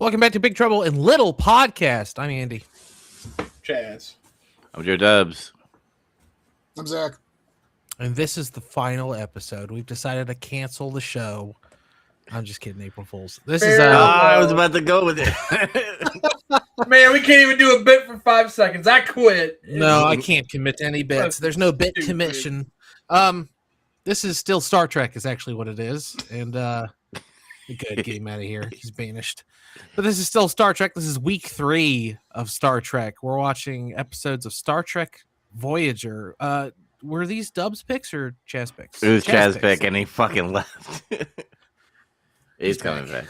Welcome back to Big Trouble in Little Podcast. I'm Andy. Chaz. I'm Joe Dubs. I'm Zach. And this is the final episode. We've decided to cancel the show. I'm just kidding, April Fools. This is I was about to go with it. Man, we can't even do a bit for 5 seconds. I quit. No, I can't commit to any bits. There's no bit commission. This is still Star Trek is actually what it is. And good, get him out of here. He's banished. But this is still Star Trek. This is week 3 of Star Trek. We're watching episodes of Star Trek Voyager. Were these Dubs picks or Chaz picks? It was Chaz pick, and he fucking left. He's coming back.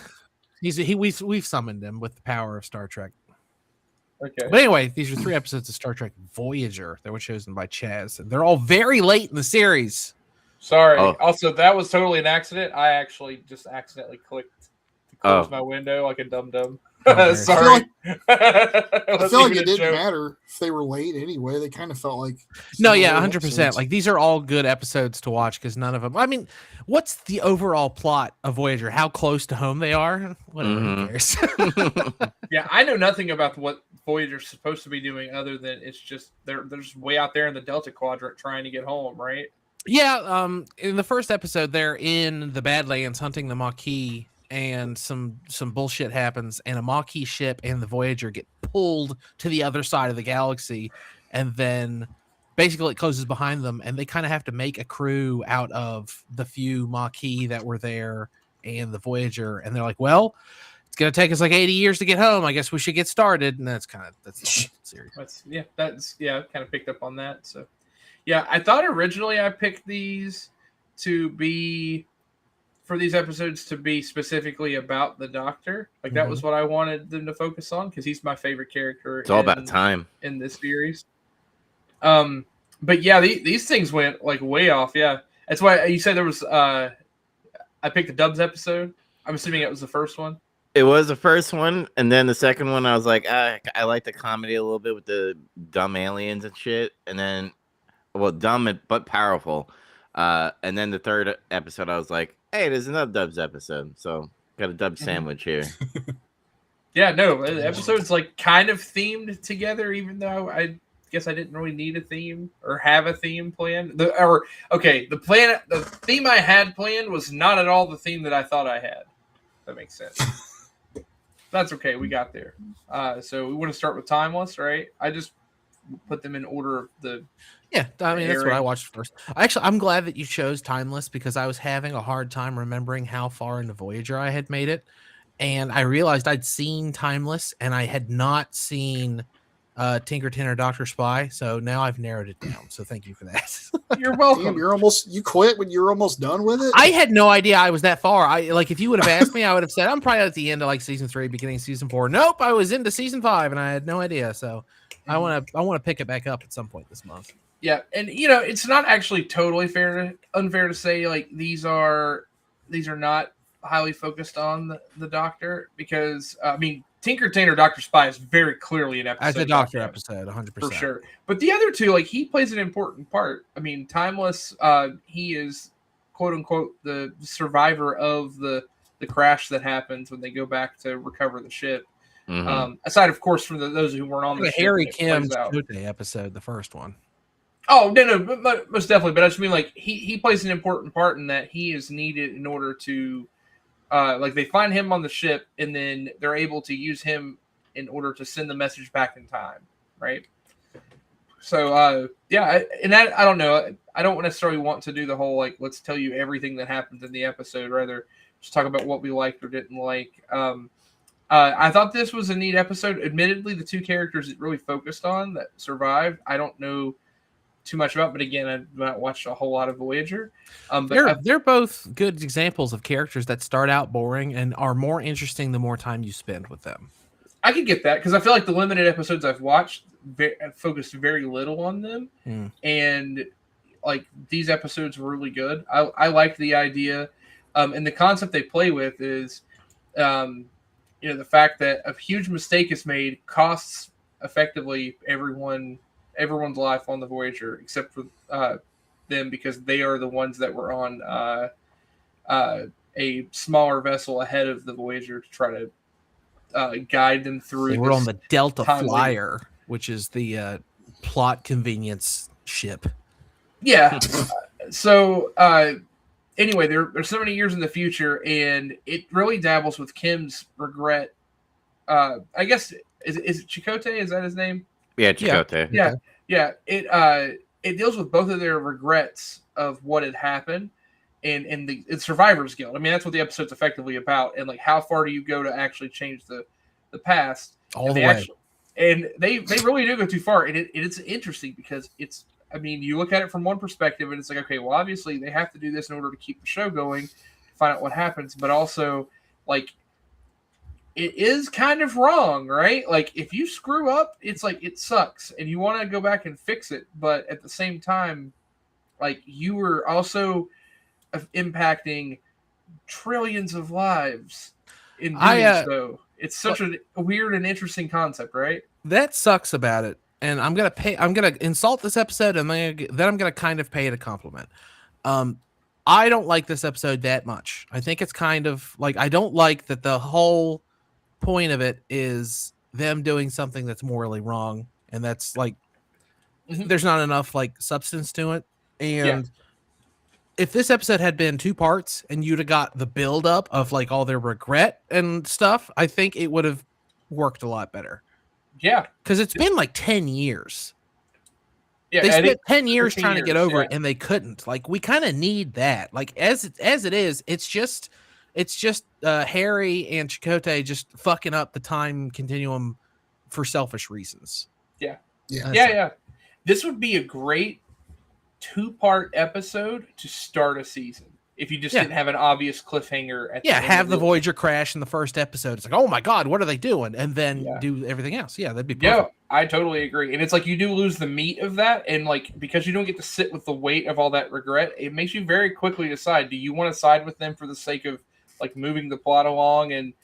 We've summoned him with the power of Star Trek. Okay. But anyway, these are 3 episodes of Star Trek Voyager that were chosen by Chaz. And they're all very late in the series. Sorry. Oh. Also, that was totally an accident. I actually just accidentally clicked to close my window like a dum-dum. Oh, Sorry. I feel like it didn't matter if they were late anyway. They kind of felt like no, yeah, 100%. Like these are all good episodes to watch because none of them. I mean, what's the overall plot of Voyager? How close to home they are? Whatever, who cares? Yeah, I know nothing about what Voyager's supposed to be doing other than it's just they're just way out there in the Delta Quadrant trying to get home, right? Yeah. In the first episode, they're in the Badlands hunting the Maquis. And some bullshit happens, and a Maquis ship and the Voyager get pulled to the other side of the galaxy, and then basically it closes behind them, and they kind of have to make a crew out of the few Maquis that were there and the Voyager, and they're like, well, it's gonna take us like 80 years to get home. I guess we should get started, and that's the series. That's kind of picked up on that. So, yeah, I thought originally I picked these to be. For these episodes to be specifically about the Doctor. Like that was what I wanted them to focus on because he's my favorite character. It's all about time in this series. But yeah, these things went like way off. Yeah. That's why you said there was, I picked the Dubs episode. I'm assuming it was the first one. It was the first one. And then the second one, I was like, I like the comedy a little bit with the dumb aliens and shit. And then, well, dumb but powerful. And then the third episode, I was like, hey, there's another Dubs episode. So got a Dub sandwich here. Yeah, no, the episode's like kind of themed together, even though I guess I didn't really need a theme or have a theme planned. The theme I had planned was not at all the theme that I thought I had. If that makes sense. That's okay. We got there. So we want to start with Timeless, right? I just put them in order of the. Yeah, I mean, that's what I watched first. Actually, I'm glad that you chose Timeless because I was having a hard time remembering how far into Voyager I had made it. And I realized I'd seen Timeless and I had not seen Tenor Doctor Spy. So now I've narrowed it down. So thank you for that. You're welcome. Damn, you quit when you're almost done with it? I had no idea I was that far. If you would have asked me, I would have said, I'm probably at the end of like season 3, beginning of season 4. Nope, I was into season 5 and I had no idea. So I want to pick it back up at some point this month. Yeah, and it's not actually totally unfair to say like these are not highly focused on the Doctor because I mean Tenor Doctor Spy is very clearly an episode. As a Doctor episode, 100%. For sure. But the other two, like he plays an important part. I mean, Timeless, he is quote unquote the survivor of the crash that happens when they go back to recover the ship. Mm-hmm. Aside, of course, from those who weren't on the Harry Kim's episode, the first one. Oh, no, most definitely. But I just mean, like, he plays an important part in that he is needed in order to, they find him on the ship, and then they're able to use him in order to send the message back in time, right? So, I don't know. I don't necessarily want to do the whole, like, let's tell you everything that happens in the episode. Rather, just talk about what we liked or didn't like. I thought this was a neat episode. Admittedly, the 2 characters it really focused on that survived, I don't know too much about, but again, I've not watched a whole lot of Voyager. But they're both good examples of characters that start out boring and are more interesting the more time you spend with them. I could get that because I feel like the limited episodes I've watched focused very little on them, and like these episodes were really good. I liked the idea, and the concept they play with is, the fact that a huge mistake is made costs effectively everyone's life on the Voyager, except for them because they are the ones that were on a smaller vessel ahead of the Voyager to try to guide them through. They were on the Delta time Flyer, which is the plot convenience ship. Yeah. So anyway, they're so many years in the future, and it really dabbles with Kim's regret. I guess is it Chakotay? Is that his name? Yeah, Chakotay. Yeah. It deals with both of their regrets of what had happened, and the survivor's guilt. I mean, that's what the episode's effectively about, and like how far do you go to actually change the past? All the way. And they really do go too far, and it's interesting because it's. I mean, you look at it from one perspective, and it's like, okay, well, obviously they have to do this in order to keep the show going, find out what happens, but also, like, it is kind of wrong, right? Like, if you screw up, it's like, it sucks, and you want to go back and fix it, but at the same time, like, you were also impacting trillions of lives in doing so. It's such a weird and interesting concept, right? That sucks about it. And I'm gonna insult this episode, and then I'm gonna kind of pay it a compliment. I don't like this episode that much. I think it's kind of like, I don't like that the whole point of it is them doing something that's morally wrong, and that's like there's not enough like substance to it. And if this episode had been 2 parts and you'd have got the build up of like all their regret and stuff, I think it would have worked a lot better. Yeah, because it's been like 10 years. Yeah, they spent 10 years trying to get over it, and they couldn't. Like, we kind of need that. Like, as it is, it's just Harry and Chakotay just fucking up the time continuum for selfish reasons. Yeah. This would be a great 2-part episode to start a season. If you just didn't have an obvious cliffhanger at the end have the Voyager crash in the first episode. It's like, oh my God, what are they doing? And then do everything else. Yeah, that'd be perfect. Yeah, I totally agree. And it's like you do lose the meat of that. And like, because you don't get to sit with the weight of all that regret, it makes you very quickly decide, do you want to side with them for the sake of like moving the plot along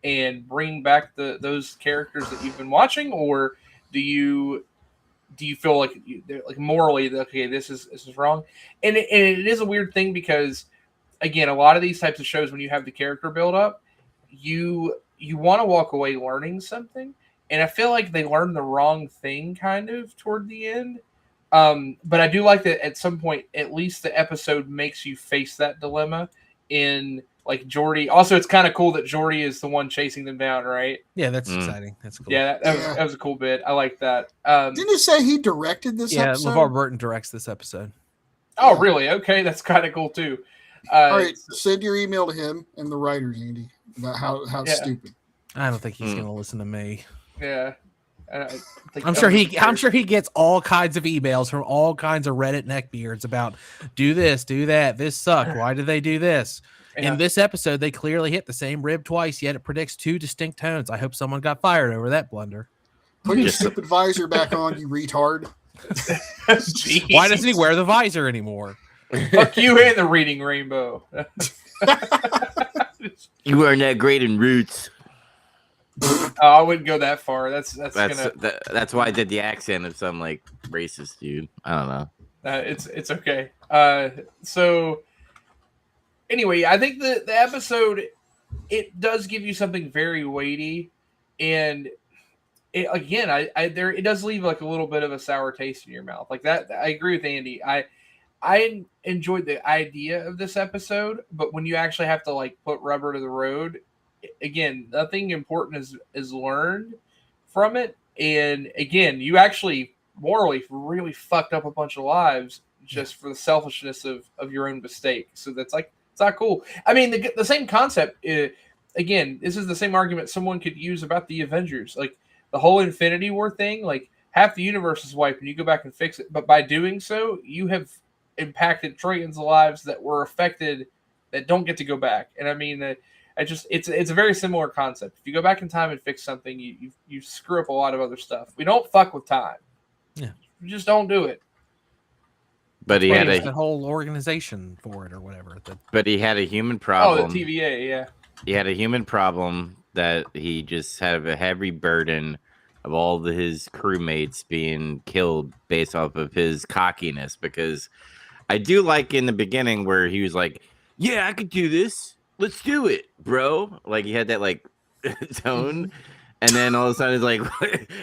and bring back those characters that you've been watching? Or do you feel like morally, okay, this is wrong? And it is a weird thing because, again, a lot of these types of shows, when you have the character build up, you want to walk away learning something. And I feel like they learned the wrong thing kind of toward the end. But I do like that at some point, at least the episode makes you face that dilemma in like Geordi. Also, it's kind of cool that Geordi is the one chasing them down, right? Yeah, that's exciting. That's cool. Yeah, that was a cool bit. I like that. Didn't you say he directed this episode? Yeah, LeVar Burton directs this episode. Oh, really? Okay, that's kind of cool too. All right, send your email to him and the writers, Andy, about how stupid. I don't think he's going to listen to me. Yeah, I'm sure he gets all kinds of emails from all kinds of Reddit neckbeards about do this, do that. This sucked. Why did they do this? Yeah. In this episode, they clearly hit the same rib twice, yet it predicts 2 distinct tones. I hope someone got fired over that blunder. Put your stupid visor back on, you retard. Why doesn't he wear the visor anymore? Fuck you and the reading rainbow. You weren't that great in Roots. I wouldn't go that far. That's why I did the accent of some like racist dude. I don't know. It's okay. So anyway, I think the episode, it does give you something very weighty, and it does leave like a little bit of a sour taste in your mouth. Like that, I agree with Andy. I enjoyed the idea of this episode, but when you actually have to like put rubber to the road, again, nothing important is learned from it. And again, you actually morally really fucked up a bunch of lives just for the selfishness of your own mistake. So that's like, it's not cool. I mean, the same concept, again, this is the same argument someone could use about the Avengers. Like the whole Infinity War thing, like half the universe is wiped and you go back and fix it. But by doing so, you have impacted trillions of lives that were affected that don't get to go back. And I mean, it's a very similar concept. If you go back in time and fix something, you screw up a lot of other stuff. We don't fuck with time. Yeah, we just don't do it. But he had a whole organization for it or whatever. But he had a human problem. Oh, the TVA, yeah. He had a human problem that he just had a heavy burden of all his crewmates being killed based off of his cockiness. Because I do like in the beginning where he was like, "Yeah, I could do this. Let's do it, bro." Like he had that like tone. And then all of a sudden it's like,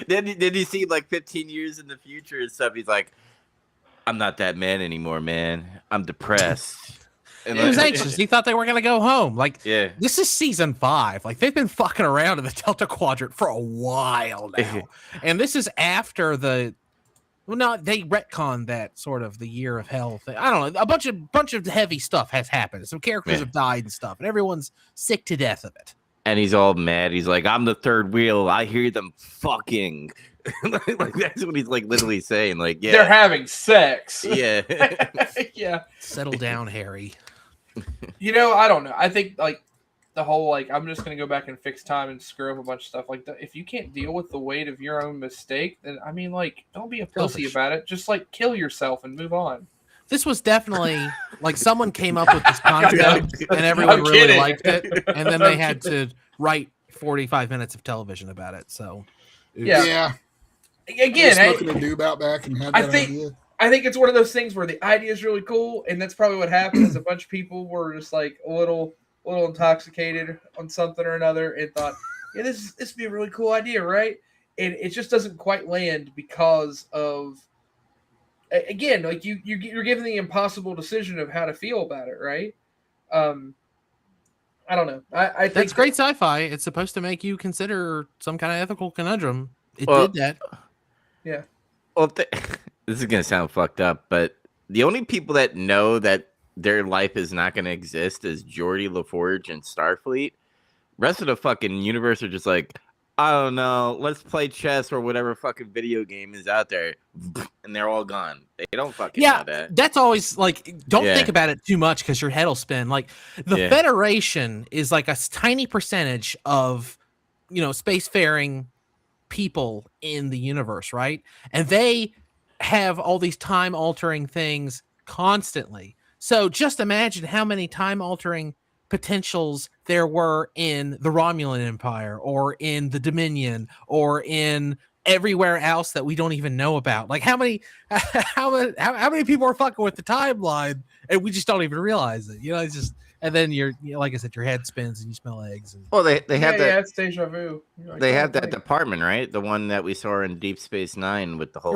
then you see like 15 years in the future and stuff. He's like, I'm not that man anymore, man. I'm depressed. And he was anxious. He thought they were going to go home. Like, yeah. This is season 5. Like, they've been fucking around in the Delta Quadrant for a while now. And this is after they retconned that sort of the year of hell thing. I don't know. A bunch of heavy stuff has happened. Some characters have died and stuff, and everyone's sick to death of it. And he's all mad. He's like, I'm the third wheel. I hear them fucking. Like that's what he's like literally saying. Like, yeah, they're having sex. Yeah. Yeah. Settle down, Harry. I don't know. I think like the whole like I'm just gonna go back and fix time and screw up a bunch of stuff. Like if you can't deal with the weight of your own mistake, then I mean, like, don't be a pussy about it. Just like kill yourself and move on. This was definitely like someone came up with this concept and everyone really liked it, and then they had to write 45 minutes of television about it. So yeah. Again, nothing to do about back and had that idea. I think it's one of those things where the idea is really cool, and that's probably what happened. Is a bunch of people were just like a little intoxicated on something or another, and thought, "Yeah, this would be a really cool idea, right?" And it just doesn't quite land because of, again, like you're given the impossible decision of how to feel about it, right? I don't know. I think that's great sci-fi. It's supposed to make you consider some kind of ethical conundrum. It did that. Yeah. Well, this is gonna sound fucked up, but the only people that know that their life is not gonna exist is Geordi LaForge and Starfleet. Rest of the fucking universe are just like, I don't know, let's play chess or whatever fucking video game is out there, and they're all gone. They don't fucking know that. That's always like, don't think about it too much because your head will spin. Like the Federation is like a tiny percentage of, spacefaring people in the universe, right? And they have all these time altering things constantly. So just imagine how many time altering potentials there were in the Romulan Empire or in the Dominion or in everywhere else that we don't even know about. Like how many people are fucking with the timeline and we just don't even realize it. It's just, and then you're like I said, your head spins and you smell eggs. And well, they have that. Yeah, it's deja vu. Like, they have that department, right? The one that we saw in Deep Space Nine with the whole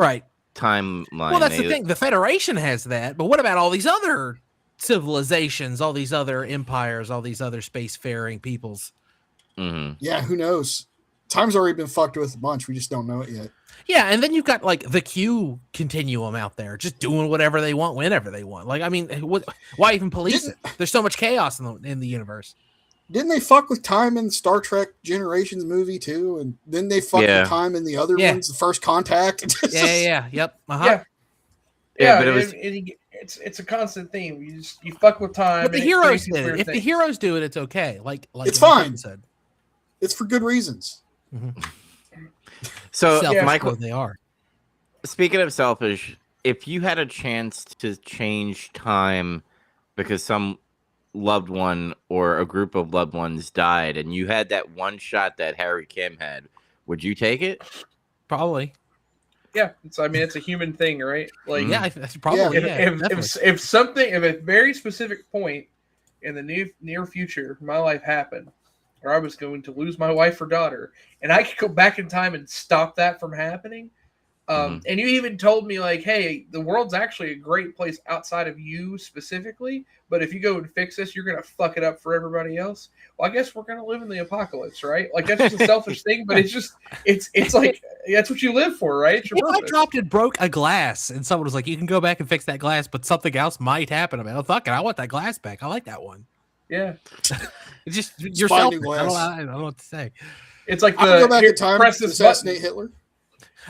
timeline. Well, that's the thing. The Federation has that, but what about all these other civilizations, all these other empires, all these other spacefaring peoples? Mm-hmm. Yeah, who knows? Time's already been fucked with a bunch. We just don't know it yet. Yeah, and then you've got like the Q continuum out there, just doing whatever they want, whenever they want. Like, I mean, why even police it? There's so much chaos in the universe. Didn't they fuck with time in Star Trek Generations movie too? And then they fucked with time in the other ones, the First Contact. Yep. Uh-huh. Yeah, but it was. It's a constant theme. You fuck with time. But the heroes did it. If the heroes do it, it's okay. Like it's fine. Said. It's for good reasons. Mm-hmm. So, Michael, they are. Speaking of selfish, if you had a chance to change time because some loved one or a group of loved ones died, and you had that one shot that Harry Kim had, would you take it? Probably. Yeah, it's a human thing, right? Like, that's probably. If a very specific point in the near future, my life happened, or I was going to lose my wife or daughter, and I could go back in time and stop that from happening. And you even told me, like, hey, the world's actually a great place outside of you specifically, but if you go and fix this, you're going to fuck it up for everybody else. Well, I guess we're going to live in the apocalypse, right? Like, that's just a selfish thing, but it's like, that's what you live for, right? It's your purpose. I dropped and broke a glass, and someone was like, you can go back and fix that glass, but something else might happen. I mean, oh, fuck it, I want that glass back. I like that one. Yeah. It's just, you're selfish. I don't know what to say. It's like go back in time to assassinate Hitler.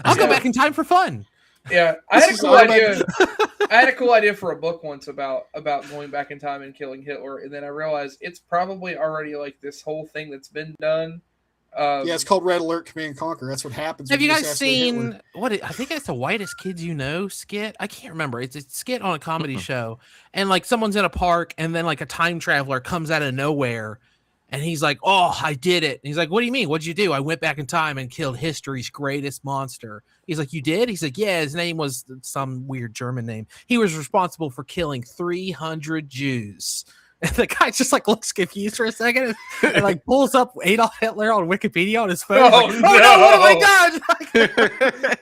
I'll go back in time for fun. Yeah, I had a cool idea. I had a cool idea for a book once about going back in time and killing Hitler, and then I realized it's probably already like this whole thing that's been done. It's called Red Alert Command and Conquer. That's what happens. Have you guys seen I think it's the Whitest Kids You Know skit. I can't remember. It's a skit on a comedy show, and like someone's in a park, and then like a time traveler comes out of nowhere. And he's like, oh, I did it. And he's like, what do you mean? What'd you do? I went back in time and killed history's greatest monster. He's like, you did? He's like, yeah, his name was some weird German name. He was responsible for killing 300 Jews. And the guy just like looks confused for a second and like pulls up Adolf Hitler on Wikipedia on his phone. Oh, Like, no, what have I done?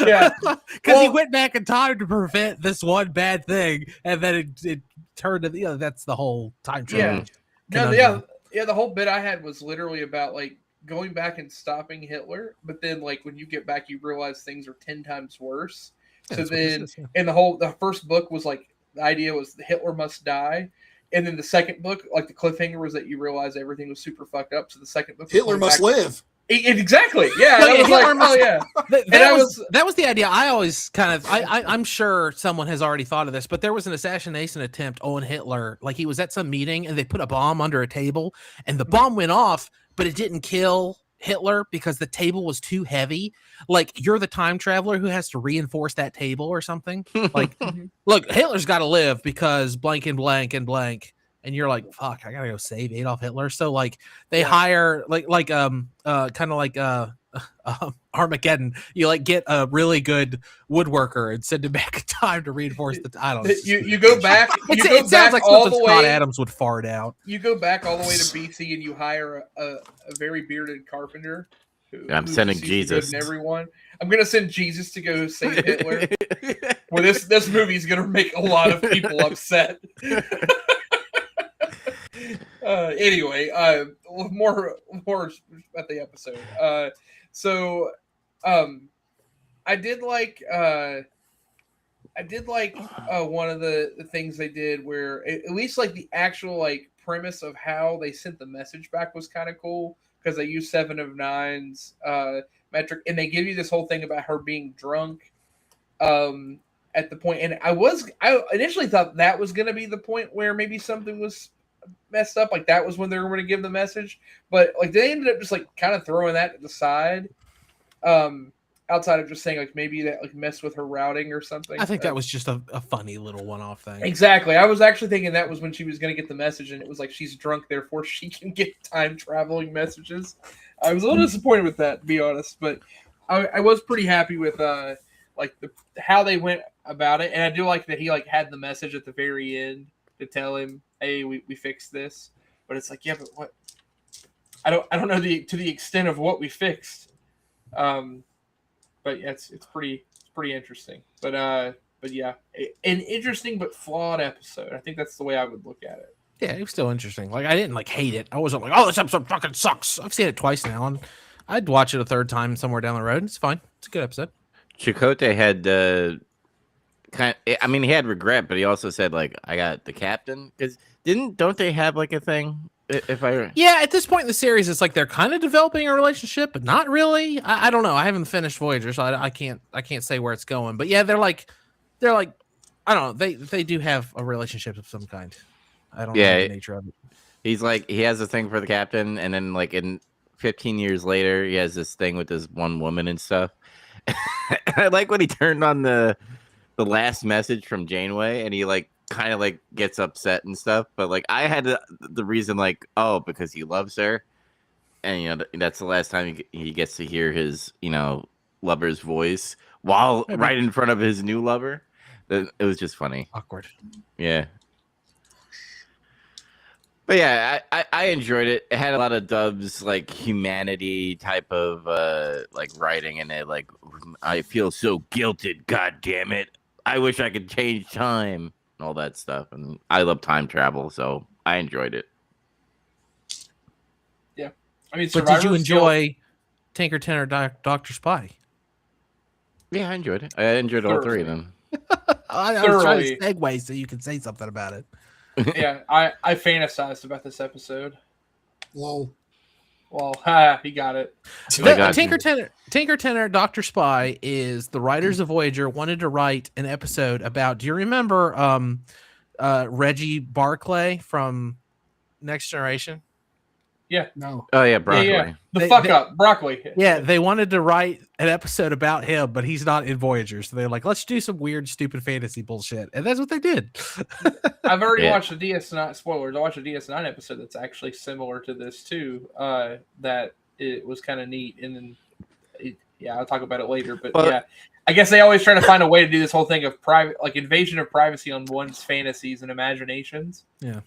Yeah, Because he went back in time to prevent this one bad thing, and then it turned to that's the whole time travel. The whole bit I had was literally about like going back and stopping Hitler, but then like when you get back, you realize things are 10 times worse. So then, and the first book was like the idea was Hitler must die. And then the second book, like the cliffhanger was that you realize everything was super fucked up. So the second book, Hitler must live. Exactly. Yeah. That was the idea. I always kind of, I'm sure someone has already thought of this, but there was an assassination attempt on Hitler. Like he was at some meeting and they put a bomb under a table and the bomb went off, but it didn't kill Hitler because the table was too heavy. Like you're the time traveler who has to reinforce that table or something. Like, look, Hitler's got to live because blank and blank and blank. And you're like, fuck, I gotta go save Adolf Hitler. So like they hire kind of like Armageddon. You like get a really good woodworker and send him back in time to reinforce the. I don't know. You go back. It sounds like all the way Scott Adams would fart out. You go back all the way to BC and you hire a very bearded carpenter. I'm sending Jesus. Everyone. I'm gonna send Jesus to go save Hitler. Well, this movie's gonna make a lot of people upset. Anyway, more about the episode. I did like one of the things they did where at least like the actual like premise of how they sent the message back was kind of cool because they used 7 of 9's metric and they give you this whole thing about her being drunk at the point. And I initially thought that was going to be the point where maybe something was messed up, like that was when they were going to give the message, but like they ended up just like kind of throwing that to the side, outside of just saying like maybe that like messed with her routing or something. I think that was just a funny little one-off thing. Exactly. I was actually thinking that was when she was going to get the message, and it was like she's drunk, therefore she can get time traveling messages. I was a little disappointed with that, to be honest, but I was pretty happy with like how they went about it, and I do like that he like had the message at the very end to tell him, hey, we fixed this. But it's like, yeah, but what? I don't know to the extent of what we fixed. But yeah, it's pretty interesting. But yeah, an interesting but flawed episode. I think that's the way I would look at it. Yeah, it was still interesting. Like I didn't like hate it. I wasn't like, oh, this episode fucking sucks. I've seen it twice now, and I'd watch it a third time somewhere down the road. It's fine. It's a good episode. Chakotay had he had regret, but he also said like, I got the captain, because don't they have like a thing? Yeah, at this point in the series, it's like they're kind of developing a relationship, but not really. I don't know. I haven't finished Voyager, so I can't say where it's going. But yeah, they're like I don't know. They do have a relationship of some kind. I don't know the nature of it. He's like, he has a thing for the captain, and then like in 15 years later, he has this thing with this one woman and stuff. I like when he turned on the last message from Janeway, and he like kind of like gets upset and stuff. But like I had the reason like, oh, because he loves her, and that's the last time he gets to hear his lover's voice while right in front of his new lover. It was just funny. Awkward. Yeah. But yeah, I enjoyed it. It had a lot of Dub's like humanity type of like writing in it. Like, I feel so guilted. God damn it! I wish I could change time and all that stuff. And I love time travel, so I enjoyed it. Yeah, I mean, but did you enjoy Tinker Tenor Doctor Spy? Yeah, I enjoyed it. I enjoyed all three of them. I was trying to segue so you could say something about it. Yeah, I fantasized about this episode. Lol. Well, he got it. Tinker Tenor Doctor Spy is the writers of Voyager wanted to write an episode about. Do you remember Reggie Barclay from Next Generation? Yeah. No. Oh yeah, Broccoli. Yeah. The Broccoli. Yeah, they wanted to write an episode about him, but he's not in Voyager. So they're like, let's do some weird, stupid fantasy bullshit. And that's what they did. I've already watched a DS9, spoilers, I watched a DS9 episode that's actually similar to this too. That it was kind of neat. And then, I'll talk about it later. But yeah, I guess they always try to find a way to do this whole thing of private, like invasion of privacy on one's fantasies and imaginations. Yeah.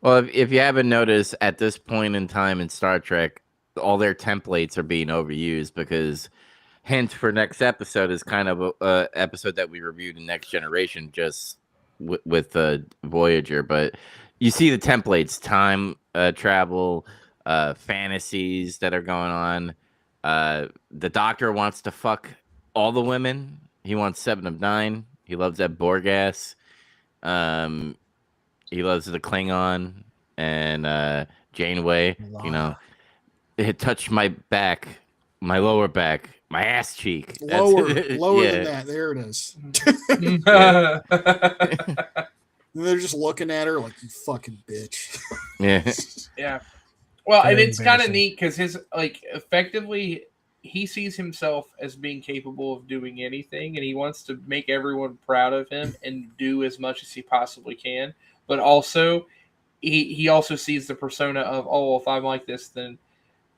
Well, if you haven't noticed, at this point in time in Star Trek, all their templates are being overused because hint for next episode is kind of a episode that we reviewed in Next Generation just with Voyager. But you see the templates, time travel, fantasies that are going on. The Doctor wants to fuck all the women. He wants 7 of 9. He loves that Borgas. He loves the Klingon and Janeway. You know, it touched my back, my lower back, my ass cheek. Lower Yeah. than that. There it is. And they're just looking at her like, you fucking bitch. Yeah. Yeah. Well, Very and it's kind of embarrassing. neat because his effectively he sees himself as being capable of doing anything, and he wants to make everyone proud of him and do as much as he possibly can. But also, he also sees the persona of, oh, well, if I'm like this, then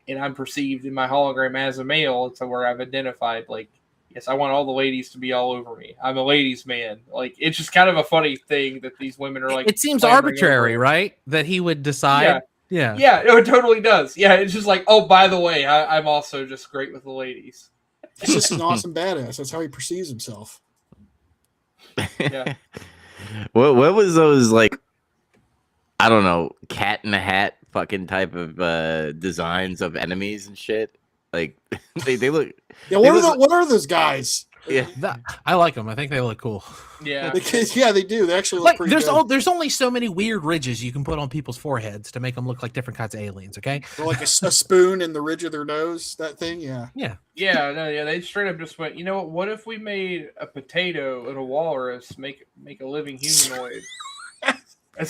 and I'm perceived in my hologram as a male, to where I've identified like, yes, I want all the ladies to be all over me. I'm a ladies' man. Like, it's just kind of a funny thing that these women are like. It seems clamoring arbitrary, over. right? That he would decide. Yeah. Yeah. Yeah, no, it totally does. Yeah, it's just like, oh, by the way, I'm also just great with the ladies. He's just an awesome badass. That's how he perceives himself. Yeah. What was those like? I don't know, cat in a hat fucking type of designs of enemies and shit. Like they look. Yeah, what are those guys? Yeah. I like them. I think they look cool. Yeah. Yeah, they do. They actually look Like, pretty good. there's only so many weird ridges you can put on people's foreheads to make them look like different kinds of aliens. Okay. Or like a spoon in the ridge of their nose. That thing. Yeah. Yeah, no, yeah, they straight up just went, you know what if we made a potato and a walrus make a living humanoid? And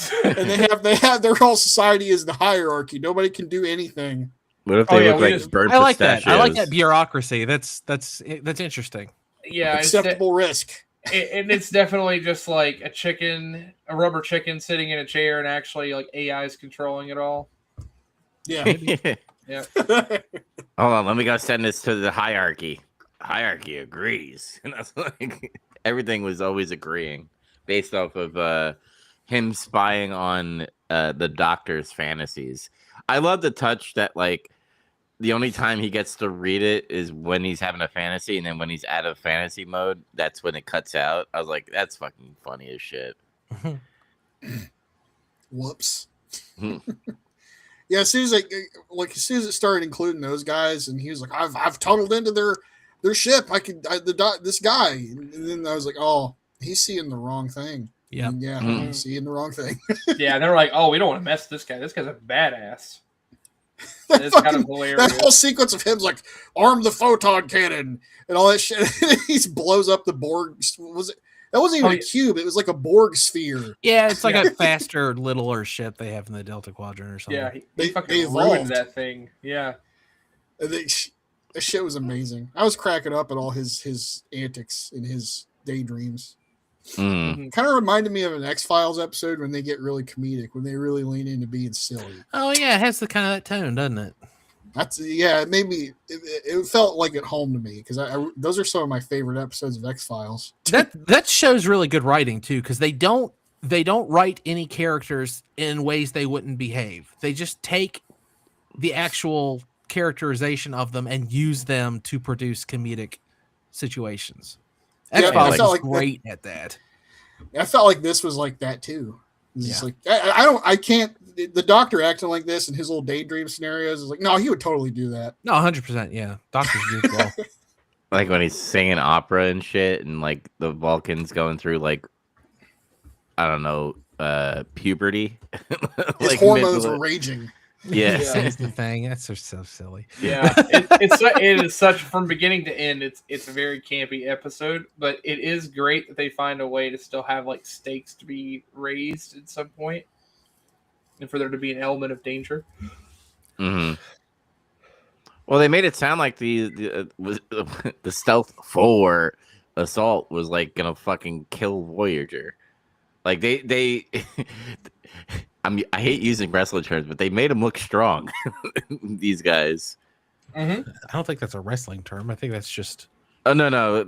they have their whole society is the hierarchy. Nobody can do anything. What if they look we like just- burnt I like that. pistachios? I like that bureaucracy. That's interesting. Yeah, Acceptable risk. and it's definitely just like a rubber chicken sitting in a chair, and actually like AI is controlling it all. Yeah. Yeah. Hold on, let me go send this to the hierarchy. Hierarchy agrees. And that's like everything was always agreeing based off of him spying on the Doctor's fantasies. I love the touch that like the only time he gets to read it is when he's having a fantasy, and then when he's out of fantasy mode, that's when it cuts out. I was like, that's fucking funny as shit. Whoops. Hmm. Yeah, as soon as it started including those guys, and he was like, I've tunneled into their ship. This guy, and then I was like, oh, he's seeing the wrong thing. Yeah. And yeah, Mhm. he's seeing the wrong thing. Yeah, they're like, oh, we don't want to mess with this guy. This guy's a badass. That It's kind of fucking- hilarious. That whole sequence of him's like, arm the photon cannon and all that shit. He blows up the Borg. That wasn't even a cube. It was like a Borg sphere. Yeah, it's like a faster, littler ship they have in the Delta Quadrant or something. Yeah, he They fucking evolved. ruined that thing. Yeah. And that shit was amazing. I was cracking up at all his antics and his daydreams. Mm. Kind of reminded me of an X-Files episode when they get really comedic, when they really lean into being silly. Oh yeah, it has the kind of that tone, doesn't it? It made me. It felt like at home to me because those are some of my favorite episodes of X-Files. That shows really good writing too, because they don't write any characters in ways they wouldn't behave. They just take the actual characterization of them and use them to produce comedic situations. Yeah, X-Files I felt is like great at that. I felt like this was like that too. It's just like I can't. The Doctor acting like this and his little daydream scenarios is like, no, he would totally do that. No, 100%. Yeah, Doctors do it well. Like when he's singing opera and shit, and like the Vulcans going through like, I don't know, puberty. His Like hormones mental- are raging. Yeah. That's the thing. That's just so silly. Yeah, it is such from beginning to end. It's a very campy episode, but it is great that they find a way to still have like stakes to be raised at some point, and for there to be an element of danger. Mm-hmm. Well, they made it sound like the stealth 4 assault was like gonna fucking kill Voyager. Like they I hate using wrestling terms, but they made him look strong. These guys. Mm-hmm. I don't think that's a wrestling term. I think that's just. Oh no.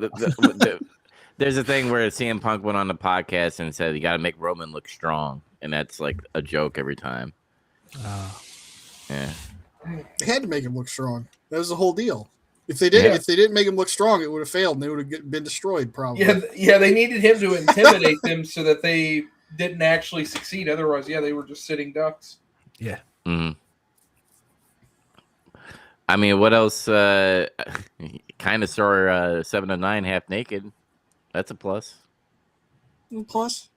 There's a thing where CM Punk went on the podcast and said you got to make Roman look strong, and that's like a joke every time. Yeah. They had to make him look strong. That was the whole deal. If they didn't make him look strong, it would have failed and they would have been destroyed probably. Yeah, they needed him to intimidate them so that they didn't actually succeed. Otherwise, they were just sitting ducks. Yeah. Mm-hmm. I mean, what else? Kind of saw her 7 of 9 half naked. That's a plus. Plus,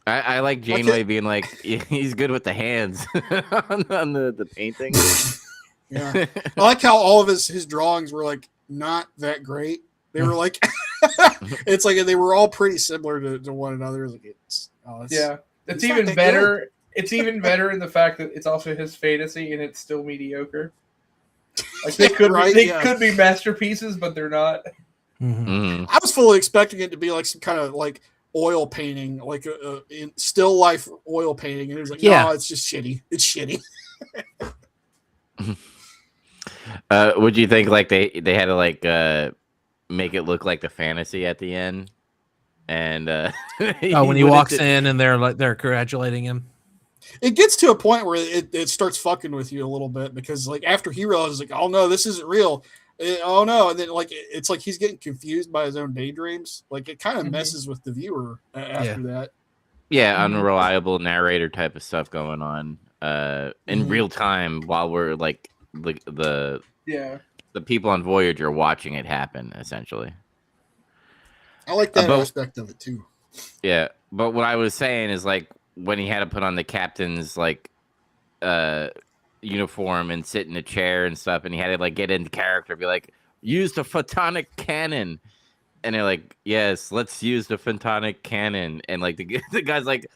I like Janeway being like, he's good with the hands on the painting. Yeah, I like how all of his drawings were like not that great. They were like, it's like they were all pretty similar to one another. It's even better. Good. It's even better in the fact that it's also his fantasy and it's still mediocre. Like they could be masterpieces, but they're not. Mm-hmm. I was fully expecting it to be like some kind of like oil painting, like a still life oil painting, and it was like, no, it's just shitty. It's shitty. Would you think like they had to like make it look like the fantasy at the end? And when he walks in and they're congratulating him. It gets to a point where it starts fucking with you a little bit because like after he realizes like, oh no, this isn't real. Oh no, and then like it's like he's getting confused by his own daydreams. Like it kind of messes with the viewer after that. Yeah, unreliable narrator type of stuff going on in real time while we're like the people on Voyager watching it happen essentially. I like that aspect of it too. Yeah, but what I was saying is like when he had to put on the captain's like uniform and sit in a chair and stuff, and he had to like get into character, be like, use the photonic cannon, and they're like, yes, let's use the photonic cannon, and like the guy's like,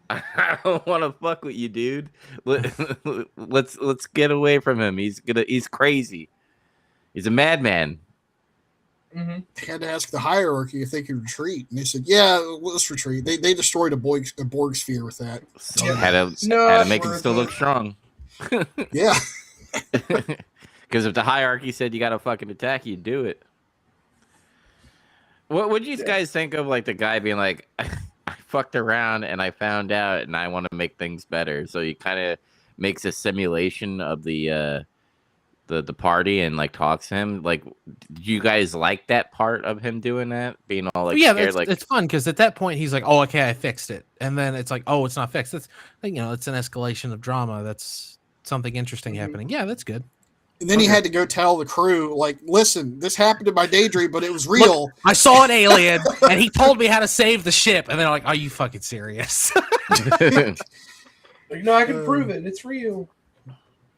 I don't want to fuck with you, dude. Let's get away from him. He's crazy. He's a madman. They had to ask the hierarchy if they could retreat, and they said, "Yeah, let's retreat." They destroyed a Borg sphere with that. So had to make him still look strong. Yeah, because if the hierarchy said you got to fucking attack, you'd do it. What would you guys think of like the guy being like, "I fucked around and I found out, and I want to make things better"? So he kind of makes a simulation of the party and like talks to him. Like, do you guys like that part of him doing that, being all like scared? Like it's fun because at that point he's like, oh, okay, I fixed it, and then it's like, oh, it's not fixed. It's it's an escalation of drama. That's something interesting happening. Yeah, that's good. And then he had to go tell the crew, like, listen, this happened in my daydream, but it was real. Look, I saw an alien and he told me how to save the ship, and they're like, are you fucking serious? Like, no, I can prove it. It's real.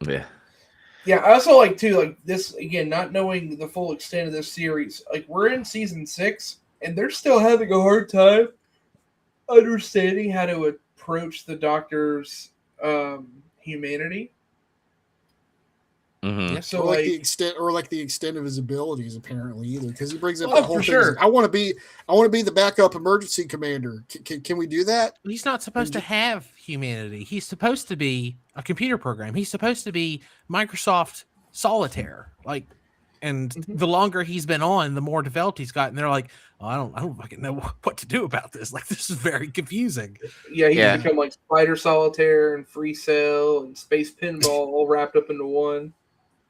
Yeah. Yeah, I also like too, like this again, not knowing the full extent of this series. Like we're in season 6, and they're still having a hard time understanding how to approach the Doctor's humanity. Mm-hmm. Yeah, so like the extent of his abilities, apparently, either because he brings up the whole thing. Sure. Like, I want to be the backup emergency commander. Can we do that? He's not supposed to have humanity. He's supposed to be a computer program. He's supposed to be Microsoft Solitaire. Like, and the longer he's been on, the more developed he's gotten. They're like, oh, I don't fucking know what to do about this. Like, this is very confusing. Yeah, he can become like Spider Solitaire and Free Cell and Space Pinball all wrapped up into one.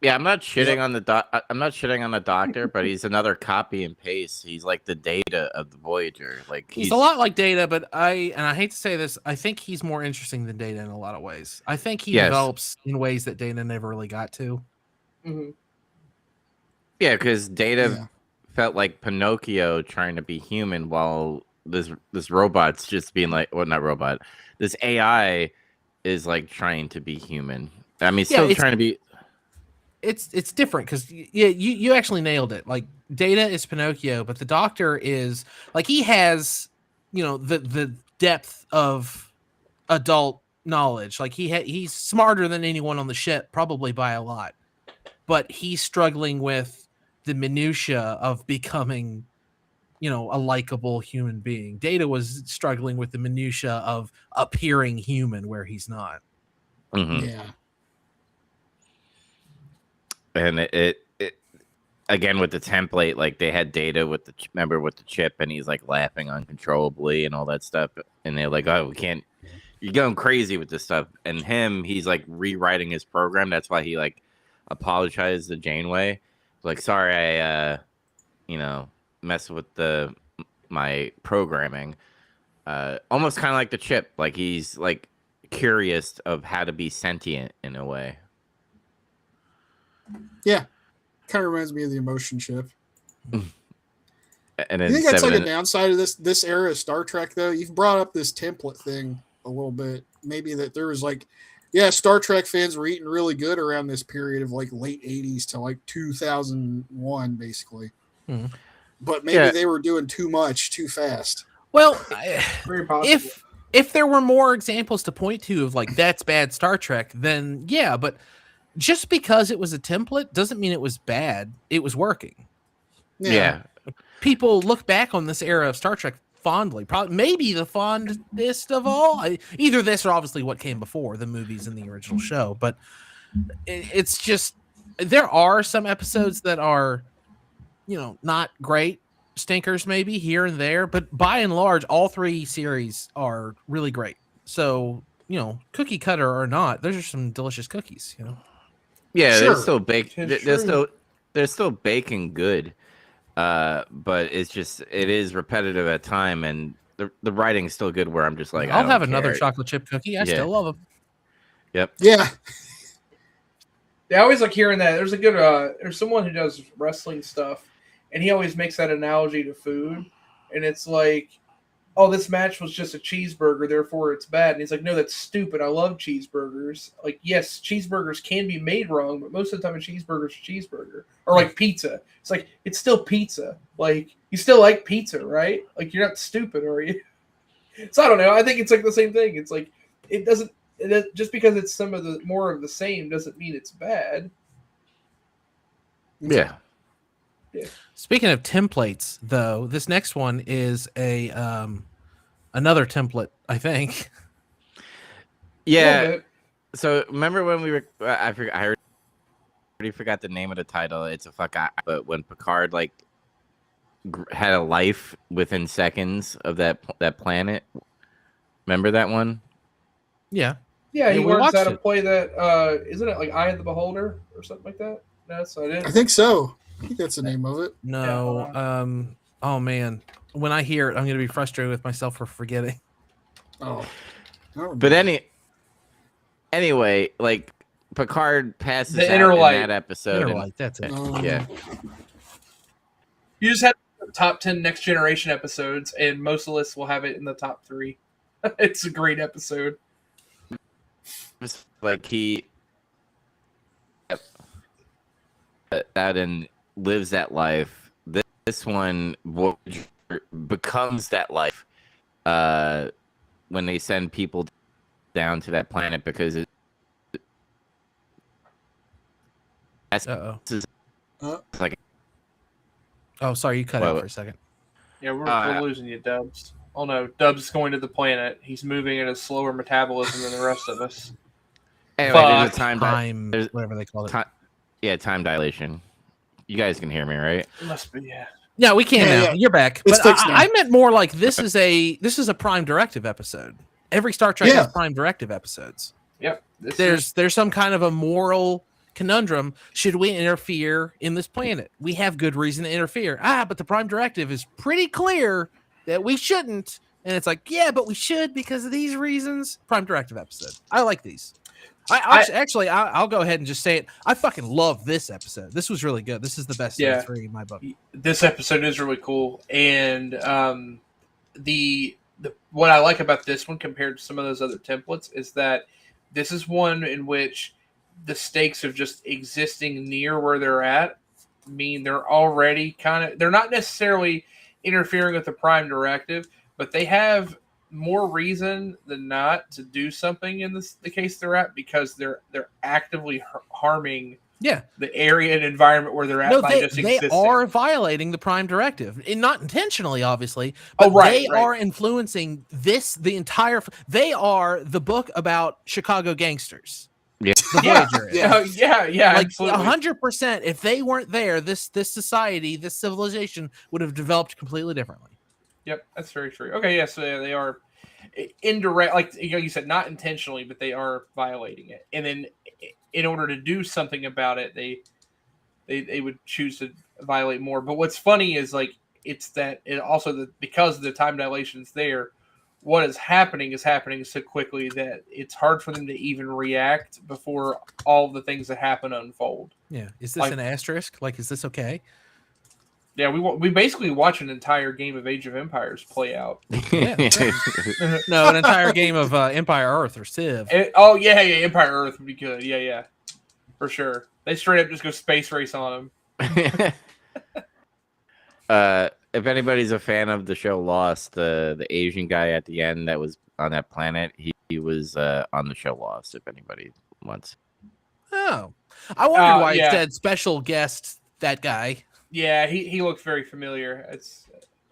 Yeah, I'm not shitting on the I'm not shitting on the Doctor, but he's another copy and paste. He's like the Data of the Voyager. Like he's a lot like Data, but I hate to say this, I think he's more interesting than Data in a lot of ways. I think he develops in ways that Data never really got to. Mm-hmm. Yeah, because Data felt like Pinocchio trying to be human, while this robot's just being like, well, not robot. This AI is like trying to be human. I mean, still trying to be. It's different because you actually nailed it. Like Data is Pinocchio, but the Doctor is like he has the depth of adult knowledge. Like he's smarter than anyone on the ship, probably by a lot, but he's struggling with the minutia of becoming a likable human being. Data was struggling with the minutia of appearing human where he's not. Mm-hmm. Yeah. And it again with the template, like they had Data with the chip, and he's like laughing uncontrollably and all that stuff, and they're like, oh, we can't you're going crazy with this stuff. And he's like rewriting his program. That's why he like apologized to Janeway. Like, sorry, I messed with my programming. Almost kind of like the chip. Like he's like curious of how to be sentient in a way. Yeah, kind of reminds me of the emotion chip. And I think that's like a downside of this era of Star Trek, though. You've brought up this template thing a little bit. Maybe that there was like, yeah, Star Trek fans were eating really good around this period of like late 80s to like 2001, basically. But maybe they were doing too much too fast. Well, Very possible. if there were more examples to point to of like that's bad Star Trek, then yeah, but just because it was a template doesn't mean it was bad. It was working. Yeah. People look back on this era of Star Trek fondly, probably maybe the fondest of all. Either this or obviously what came before the movies and the original show. But it's just there are some episodes that are, not great, stinkers maybe here and there, but by and large, all three series are really great. So cookie cutter or not, those are some delicious cookies. Yeah, Sure. they're still baked. They're still baking good. But it is repetitive at time, and the writing is still good. Where I'm just like, I'll have another chocolate chip cookie. I still love them. Yep. Yeah. I always like hearing that. There's a good there's someone who does wrestling stuff, and he always makes that analogy to food, and it's like, oh, this match was just a cheeseburger, therefore it's bad. And he's like, no, that's stupid. I love cheeseburgers. Like, yes, cheeseburgers can be made wrong, but most of the time a cheeseburger's a cheeseburger. Or like pizza. It's like, it's still pizza. Like, you still like pizza, right? Like, you're not stupid, are you? So I don't know. I think it's like the same thing. It's like, just because it's some of the more of the same doesn't mean it's bad. Yeah. Speaking of templates, though, this next one is a another template, I think. Yeah. So remember when we were? I already forgot the name of the title. It's a fuck. But when Picard like had a life within seconds of that planet, remember that one? Yeah. Yeah, he we learns watched how to it. play that. Isn't it like Eye of the Beholder or something like that? No, that's not it. I think so. I think that's the name of it. No. Oh man, when I hear it, I'm gonna be frustrated with myself for forgetting. Oh. But anyway, like Picard passes The out Inner in Light. that episode. and- Like that's it. yeah. You just have the top 10 Next Generation episodes, and most of the lists will have it in the top 3. It's a great episode. It's like he out and lives that life. This one Voyager becomes that life when they send people down to that planet because that's like Oh, sorry, you cut out for a second. Yeah, we're losing you, Dubs. Oh no, Dubs is going to the planet. He's moving at a slower metabolism than the rest of us. anyway, there's a Time, there's whatever they call it. time dilation. You guys can hear me, right? It must be, yeah. Yeah, we can now. Yeah. You're back. It's But fixed now. I meant more like this is a Prime Directive episode. Every Star Trek has Prime Directive episodes. Yep. There's some kind of a moral conundrum. Should we interfere in this planet? We have good reason to interfere. But the Prime Directive is pretty clear that we shouldn't. And it's like, yeah, but we should because of these reasons. Prime Directive episode. I like these. I'll go ahead and just say it. I fucking love this episode. This was really good. This is the best of the 3 in my book. This episode is really cool, and the what I like about this one compared to some of those other templates is that this is one in which the stakes of just existing near where they're at mean they're already they're not necessarily interfering with the Prime Directive, but they have more reason than not to do something in the case they're at because they're actively harming the area and environment where they're at by just existing. They are violating the Prime Directive, and not intentionally, obviously. But they are influencing the entire. They are the book about Chicago gangsters. Yeah, the Voyager. Yeah, like absolutely. 100%. If they weren't there, this society, this civilization would have developed completely differently. Yep, that's very true. Okay, yeah, so they are. indirect, like you said, not intentionally, but they are violating it. And then in order to do something about it, they would choose to violate more. But what's funny is like it's that it also because of the time dilations there, what is happening so quickly that it's hard for them to even react before all the things that happen unfold. Yeah. Is this an asterisk? Like, is this okay? Yeah, we basically watch an entire game of Age of Empires play out. Yeah. No, an entire game of Empire Earth or Civ. Empire Earth would be good. Yeah, for sure. They straight up just go space race on them. If anybody's a fan of the show Lost, the Asian guy at the end that was on that planet, he was on the show Lost. If anybody wants. Oh, I wondered why it said special guest that guy. Yeah, he looked very familiar.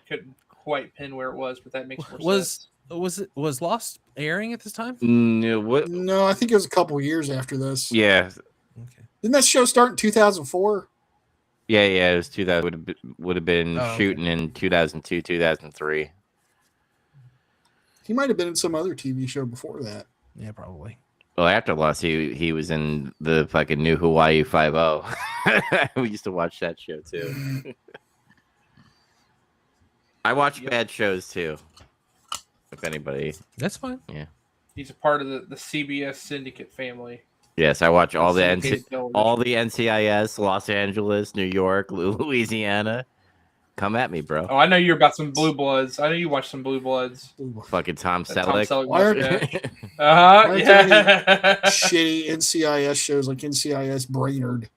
Couldn't quite pin where it was, but that makes more sense. Was Lost airing at this time? No, I think it was a couple years after this. Yeah. Okay. Didn't that show start in 2004? Yeah, it was 2000. Would have been shooting in 2002, 2003. He might have been in some other TV show before that. Yeah, probably. Well, after Lost, he was in the fucking new Hawaii 5-0. We used to watch that show too. I watch bad shows too. If anybody, that's fine. Yeah, he's a part of the CBS syndicate family. Yes, I watch all the NCIS, Los Angeles, New York, Louisiana. Come at me, bro. Oh, I know you're about some Blue Bloods. I know you watch some Blue Bloods. Fucking Tom Selleck. Shitty NCIS shows like NCIS Brainerd.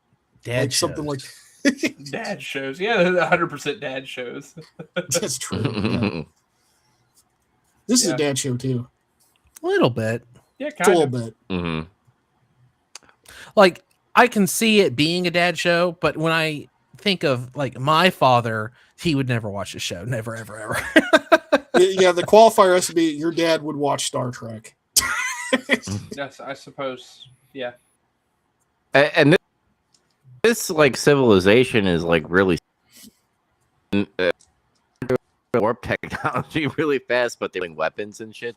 Dad shows. Something like dad shows. Yeah, 100% dad shows. That's true. Yeah. This is a dad show too. A little bit. Yeah, kind of. A little bit. Mm-hmm. Like, I can see it being a dad show, but when I think of like my father, he would never watch the show. Never, ever, ever. Yeah, the qualifier has to be your dad would watch Star Trek. Yes, I suppose. Yeah. And this like civilization is like really warp technology really fast, but they're doing weapons and shit.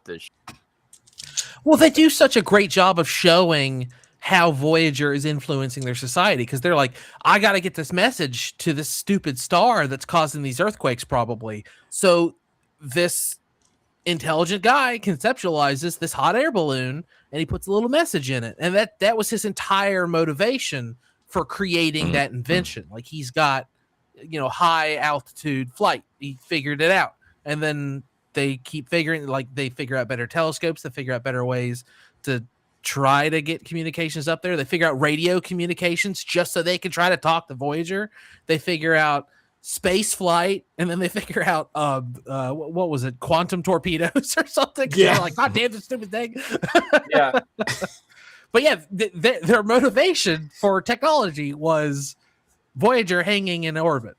Well, they do such a great job of showing how Voyager is influencing their society, because they're like, I got to get this message to this stupid star that's causing these earthquakes probably. So this intelligent guy conceptualizes this hot air balloon and he puts a little message in it. And that was his entire motivation for creating that invention. Like, he's got, high altitude flight. He figured it out. And then they keep figuring, like, they figure out better telescopes, they figure out better ways to try to get communications up there. They figure out radio communications just so they can try to talk to Voyager. They figure out space flight, and then they figure out what was it, quantum torpedoes or something. Yeah, like, God damn this stupid thing. Yeah. But yeah, their motivation for technology was Voyager hanging in orbit.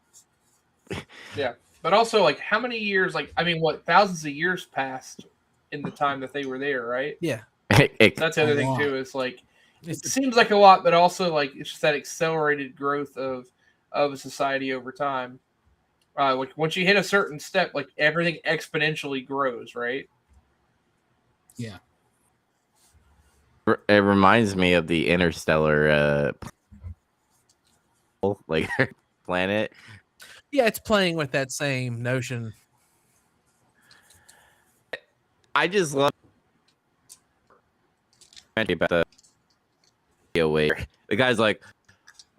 Yeah, but also, like, how many years? Like, I mean, thousands of years passed in the time that they were there, right? Yeah. That's the other thing too. Is like, it seems like a lot, but also like it's just that accelerated growth of a society over time. Like, once you hit a certain step, like, everything exponentially grows, right? Yeah. It reminds me of the Interstellar like planet. Yeah, it's playing with that same notion. I just love about the guy's like,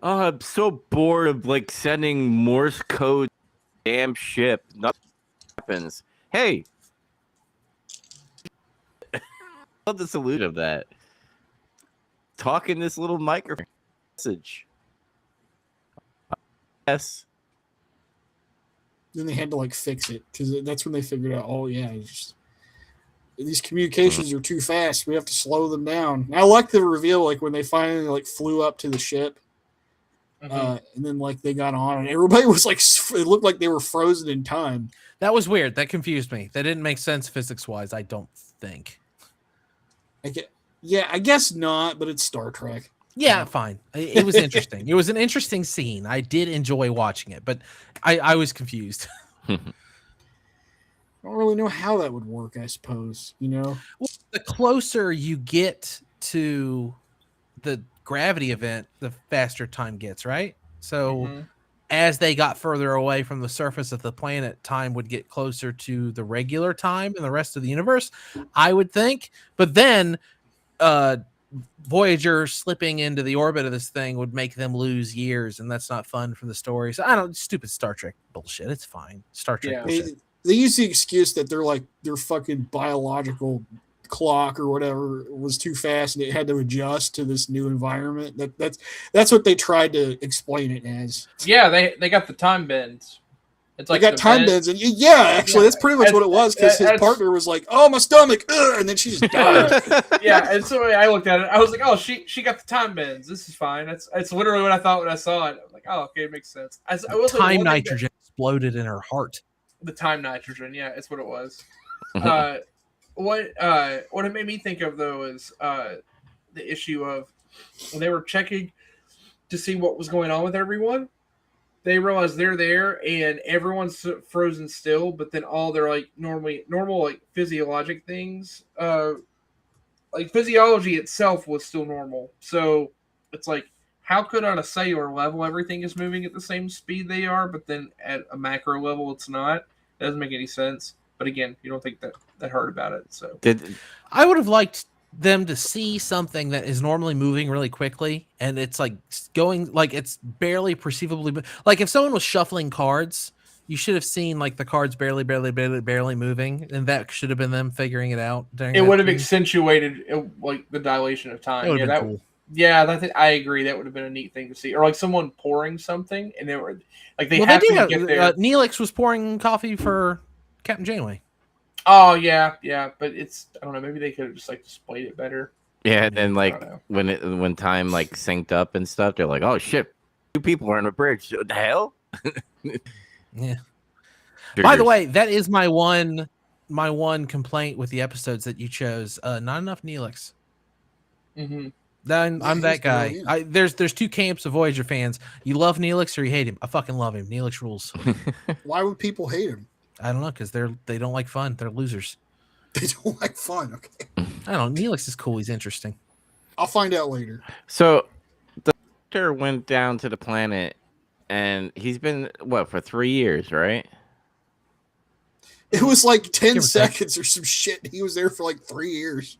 oh, I'm so bored of like sending Morse code damn ship. Nothing happens. Hey, I love the solution of that. Talk in this little microphone message. Yes. Then they had to like fix it because that's when they figured out, oh yeah, these communications are too fast. We have to slow them down. I like the reveal, like when they finally like flew up to the ship, and then like they got on, and everybody was like, it looked like they were frozen in time. That was weird. That confused me. That didn't make sense physics wise. I don't think. I guess not, but it's Star Trek. Yeah, fine. It was interesting. It was an interesting scene. I did enjoy watching it, but I was confused. I don't really know how that would work. I suppose The closer you get to the gravity event, the faster time gets, right? So as they got further away from the surface of the planet, time would get closer to the regular time in the rest of the universe, I would think. But then Voyager slipping into the orbit of this thing would make them lose years, and that's not fun for the story. So I don't, stupid Star Trek bullshit. It's fine. Star Trek bullshit. They use the excuse that their fucking biological clock or whatever was too fast and it had to adjust to this new environment. That's what they tried to explain it as. Yeah, they got the time bends. It's like they got time bends, and that's pretty much what it was, because his partner was like, "Oh, my stomach," and then she just died. Yeah, and so I looked at it. I was like, "Oh, she got the time bends. This is fine." It's literally what I thought when I saw it. I was like, "Oh, okay, it makes sense." Time nitrogen exploded in her heart. The time nitrogen, yeah, it's what it was. What it made me think of though is the issue of when they were checking to see what was going on with everyone. They realize they're there and everyone's frozen still, but then all their like normal like physiologic things, like physiology itself was still normal. So it's like, how could on a cellular level everything is moving at the same speed they are, but then at a macro level it's not? It doesn't make any sense. But again, you don't think that hard about it. So I would have liked them to see something that is normally moving really quickly, and it's like going like it's barely perceivably. Like if someone was shuffling cards, you should have seen like the cards barely moving, and that should have been them figuring it out. It would have accentuated like the dilation of time. Yeah, cool. Yeah, I agree. That would have been a neat thing to see, or like someone pouring something, and they were like they get there. Neelix was pouring coffee for Captain Janeway. Oh yeah, but it's I don't know. Maybe they could have just like displayed it better. Yeah, and then like when time like synced up and stuff, they're like, "Oh shit, 2 people are on a bridge. What the hell?" Yeah. By the way, that is my one complaint with the episodes that you chose. Not enough Neelix. Mm-hmm. I'm that guy. There's 2 camps of Voyager fans. You love Neelix or you hate him. I fucking love him. Neelix rules. Why would people hate him? I don't know, because they don't like fun. They're losers. They don't like fun. Okay. I don't know. Neelix is cool. He's interesting. I'll find out later. So the Doctor went down to the planet, and he's been for 3 years, right? It was like 10 seconds or some shit. He was there for like 3 years.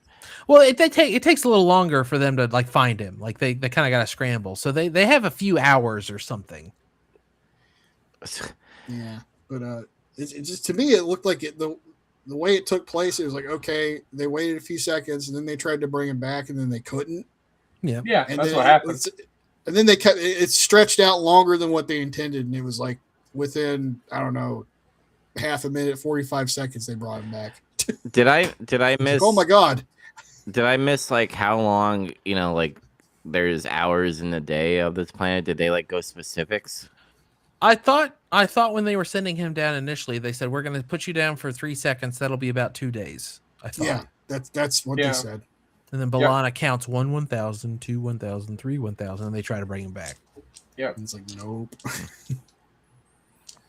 Well, it takes a little longer for them to like find him. Like they kind of got to scramble. So they have a few hours or something. Yeah, but it just, to me, it looked like the way it took place. It was like, okay, they waited a few seconds and then they tried to bring him back and then they couldn't. Yeah, and that's what happened. And then they kept it stretched out longer than what they intended, and it was like within, I don't know, half a minute, 45 seconds they brought him back. Did I miss? Like, oh my god! Did I miss like how long? Like there's hours in the day of this planet. Did they like go specifics? I thought when they were sending him down initially, they said, "We're going to put you down for 3 seconds. That'll be about 2 days." I thought. Yeah, that's what they said. And then B'Elanna counts 1 1,000, 2 1,000, 3 1,000, and they try to bring him back. Yeah, it's like nope.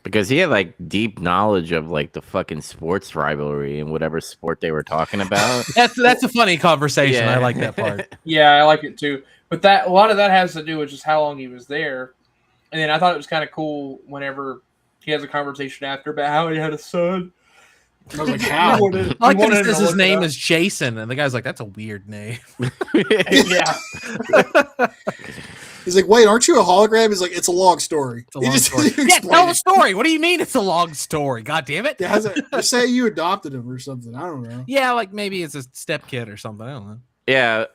Because he had like deep knowledge of like the fucking sports rivalry and whatever sport they were talking about. That's a funny conversation. Yeah. I like that part. Yeah, I like it too. But a lot of that has to do with just how long he was there. And then I thought it was kind of cool whenever he has a conversation after about how he had a son. I was like, how? I like that his name is Jason, and the guy's like, that's a weird name. Yeah. He's like, wait, aren't you a hologram? He's like, it's a long story. It's a long story. Yeah, tell the story. What do you mean it's a long story? God damn it. Yeah, just say you adopted him or something. I don't know. Yeah, like maybe it's a stepkid or something. I don't know. Yeah.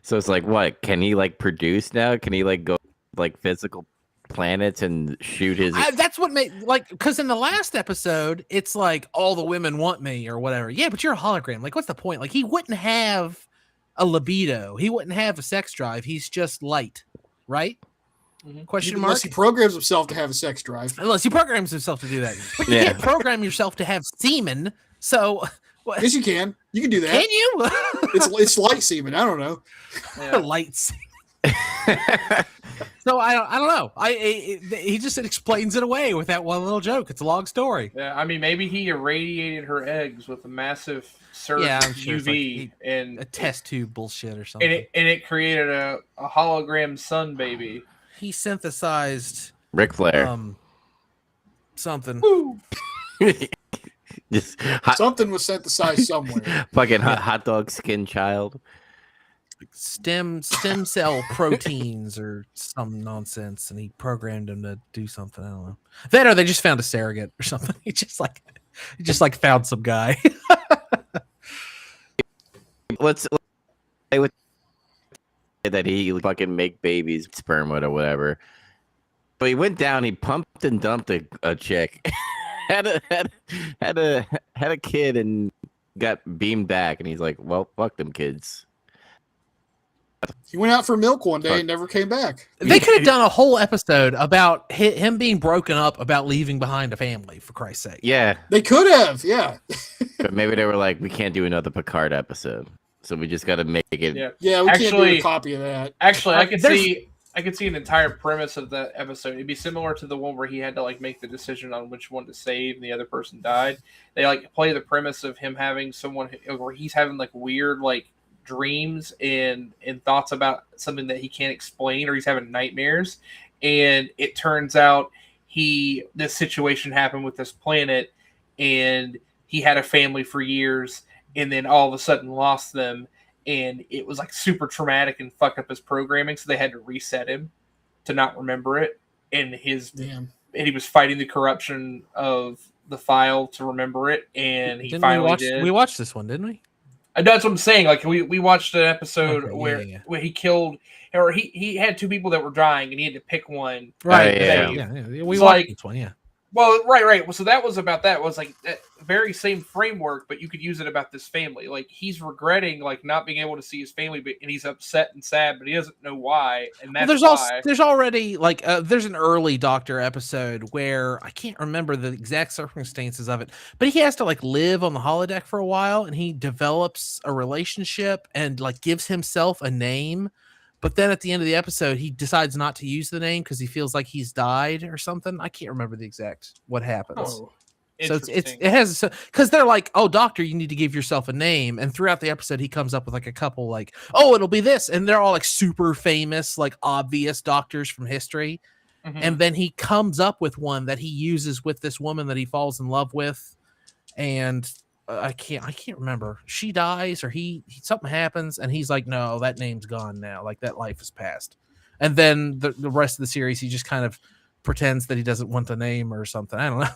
So it's like, what? Can he like produce now? Can he like go like physical planets and shoot his? That's what made like, because in the last episode, it's like all the women want me or whatever. Yeah, but you're a hologram. Like, what's the point? Like, he wouldn't have a libido. He wouldn't have a sex drive. He's just light, right? Mm-hmm. Question mark. Unless he programs himself to have a sex drive. Unless he programs himself to do that. But you can't program yourself to have semen. So what? Yes, you can. You can do that. Can you? It's light semen. I don't know. Yeah. Light semen. So I don't know. He just explains it away with that one little joke. It's a long story. Yeah, I mean, maybe he irradiated her eggs with a massive surge Yeah, of I'm sure UV, it's and a test tube bullshit or something. and it created a hologram sun baby. He synthesized Ric Flair. Something. Woo! Just Something was synthesized somewhere. fucking hot dog skin child. Stem cell proteins or some nonsense, and he programmed him to do something. I don't know. That or they just found a surrogate or something. He just like found some guy. Let's say with that he fucking make babies with sperm or whatever. But he went down. He pumped and dumped a chick. had a kid and got beamed back. And he's like, "Well, fuck them kids." He went out for milk one day and never came back. They could have done a whole episode about him being broken up about leaving behind a family, for Christ's sake. Yeah, They could have, yeah. but maybe they were like, "We can't do another Picard episode, so we just got to make it." Yeah. Yeah, we can't do Actually- a copy of that. Actually, I could There's- see an entire premise of that episode. It'd be similar to the one where he had to like make the decision on which one to save, and the other person died. They like play the premise of him having someone where he's having like weird like dreams and thoughts about something that he can't explain, or he's having nightmares, and it turns out this situation happened with this planet, and he had a family for years, and then all of a sudden lost them, and it was like super traumatic and fucked up his programming, so they had to reset him to not remember it, and Damn. he was fighting the corruption of the file to remember it, and he finally did. We watched this one, didn't we? And that's what I'm saying. Like we watched an episode Okay, where he killed, or he had two people that were dying, and he had to pick one. Right. yeah. Yeah. We It's watched like- this one. Yeah. Well, right. Well, so that was about that. It was like that very same framework, but you could use it about this family. Like he's regretting like not being able to see his family, and he's upset and sad, but he doesn't know why. And Well, that's there's already like there's an early Doctor episode where I can't remember the exact circumstances of it, but he has to like live on the holodeck for a while, and he develops a relationship and like gives himself a name. But then at the end of the episode, he decides not to use the name because he feels like he's died or something. I can't remember the exact what happens. Oh, So it interesting. has because they're like, oh, doctor, you need to give yourself a name. And throughout the episode, he comes up with like a couple like, oh, it'll be this, and they're all like super famous, like obvious doctors from history. Mhm. And then he comes up with one that he uses with this woman that he falls in love with, and I can't remember. She dies or he something happens, and he's like, no, that name's gone now. Like that life has passed. And then the rest of the series, he just kind of pretends that he doesn't want the name or something. I don't know.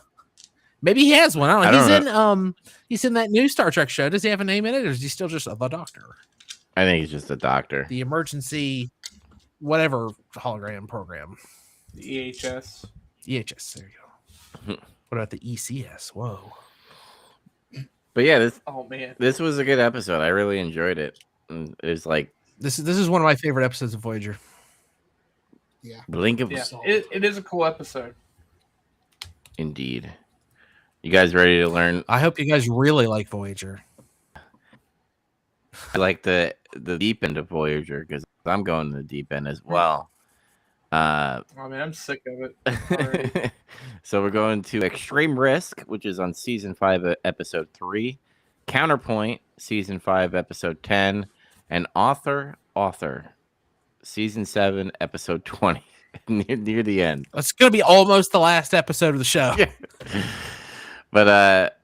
Maybe he has one. I don't know. He's in that new Star Trek show. Does he have a name in it, or is he still just the Doctor? I think he's just a doctor. The emergency, whatever hologram program. The EHS. EHS. There you go. What about the ECS? Whoa. But yeah, Oh man. this was a good episode. I really enjoyed it. And it was like This is one of my favorite episodes of Voyager. Yeah. blink of Yeah, it is a cool episode. indeed. You guys ready to learn? I hope you guys really like Voyager. I like the deep end of Voyager because I'm going to the deep end as well. Oh man, I'm sick of it. Already. So we're going to Extreme Risk, which is on season 5, episode 3. Counterpoint, season 5, episode 10, and Author, season 7, episode 20. near the end. It's going to be almost the last episode of the show. Yeah. But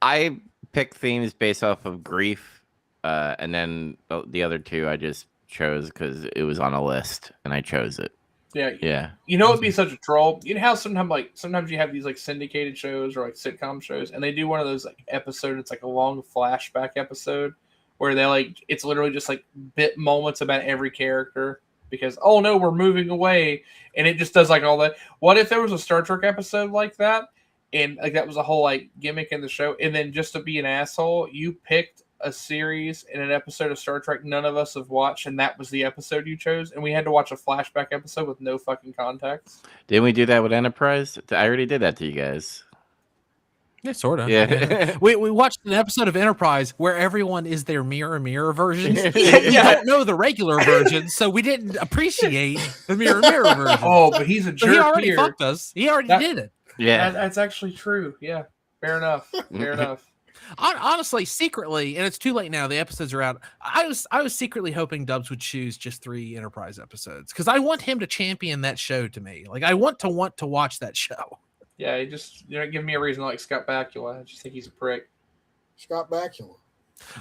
I picked themes based off of grief, and then the other two I just chose because it was on a list, and I chose it. Yeah. You know, it'd be such a troll. You know how sometimes you have these like syndicated shows or like sitcom shows, and they do one of those like episode. It's like a long flashback episode where they like it's literally just like bit moments about every character because oh no, we're moving away, and it just does like all that. What if there was a Star Trek episode like that, and like that was a whole like gimmick in the show, and then just to be an asshole, you picked a series in an episode of Star Trek none of us have watched, and that was the episode you chose, and we had to watch a flashback episode with no fucking context. Didn't we do that with Enterprise? I already did that to you guys. Yeah, sort of. Yeah. We watched an episode of Enterprise where everyone is their mirror versions. Yeah. We don't know the regular version, so we didn't appreciate the mirror version. Oh, but he's a But jerk he already here. fucked us. He already did it. Yeah. That's actually true. Yeah, fair enough. Fair enough. Honestly, secretly, and it's too late now. The episodes are out. I was secretly hoping Dubs would choose just 3 Enterprise episodes because I want him to champion that show to me. Like I want to watch that show. Yeah, you're not giving me a reason to like Scott Bakula. I just think he's a prick. Scott Bakula.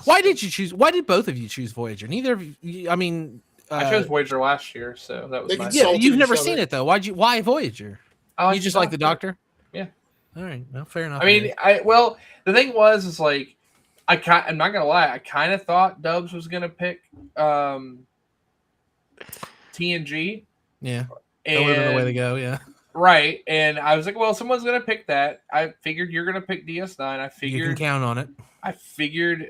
Why did you choose? Why did both of you choose Voyager? Neither of you. I mean, I chose Voyager last year, so that was They my. can Yeah, Salted you've each never other. seen it though. Why Voyager? I You just like the Doctor? Yeah. All right. Well, fair enough. I mean, the thing is like, I'm not gonna lie, I kind of thought Dubs was gonna pick TNG. yeah, that And would have been the way to go. Yeah, right, and I was like, well, someone's gonna pick that. I figured you're gonna pick DS9. I you can figured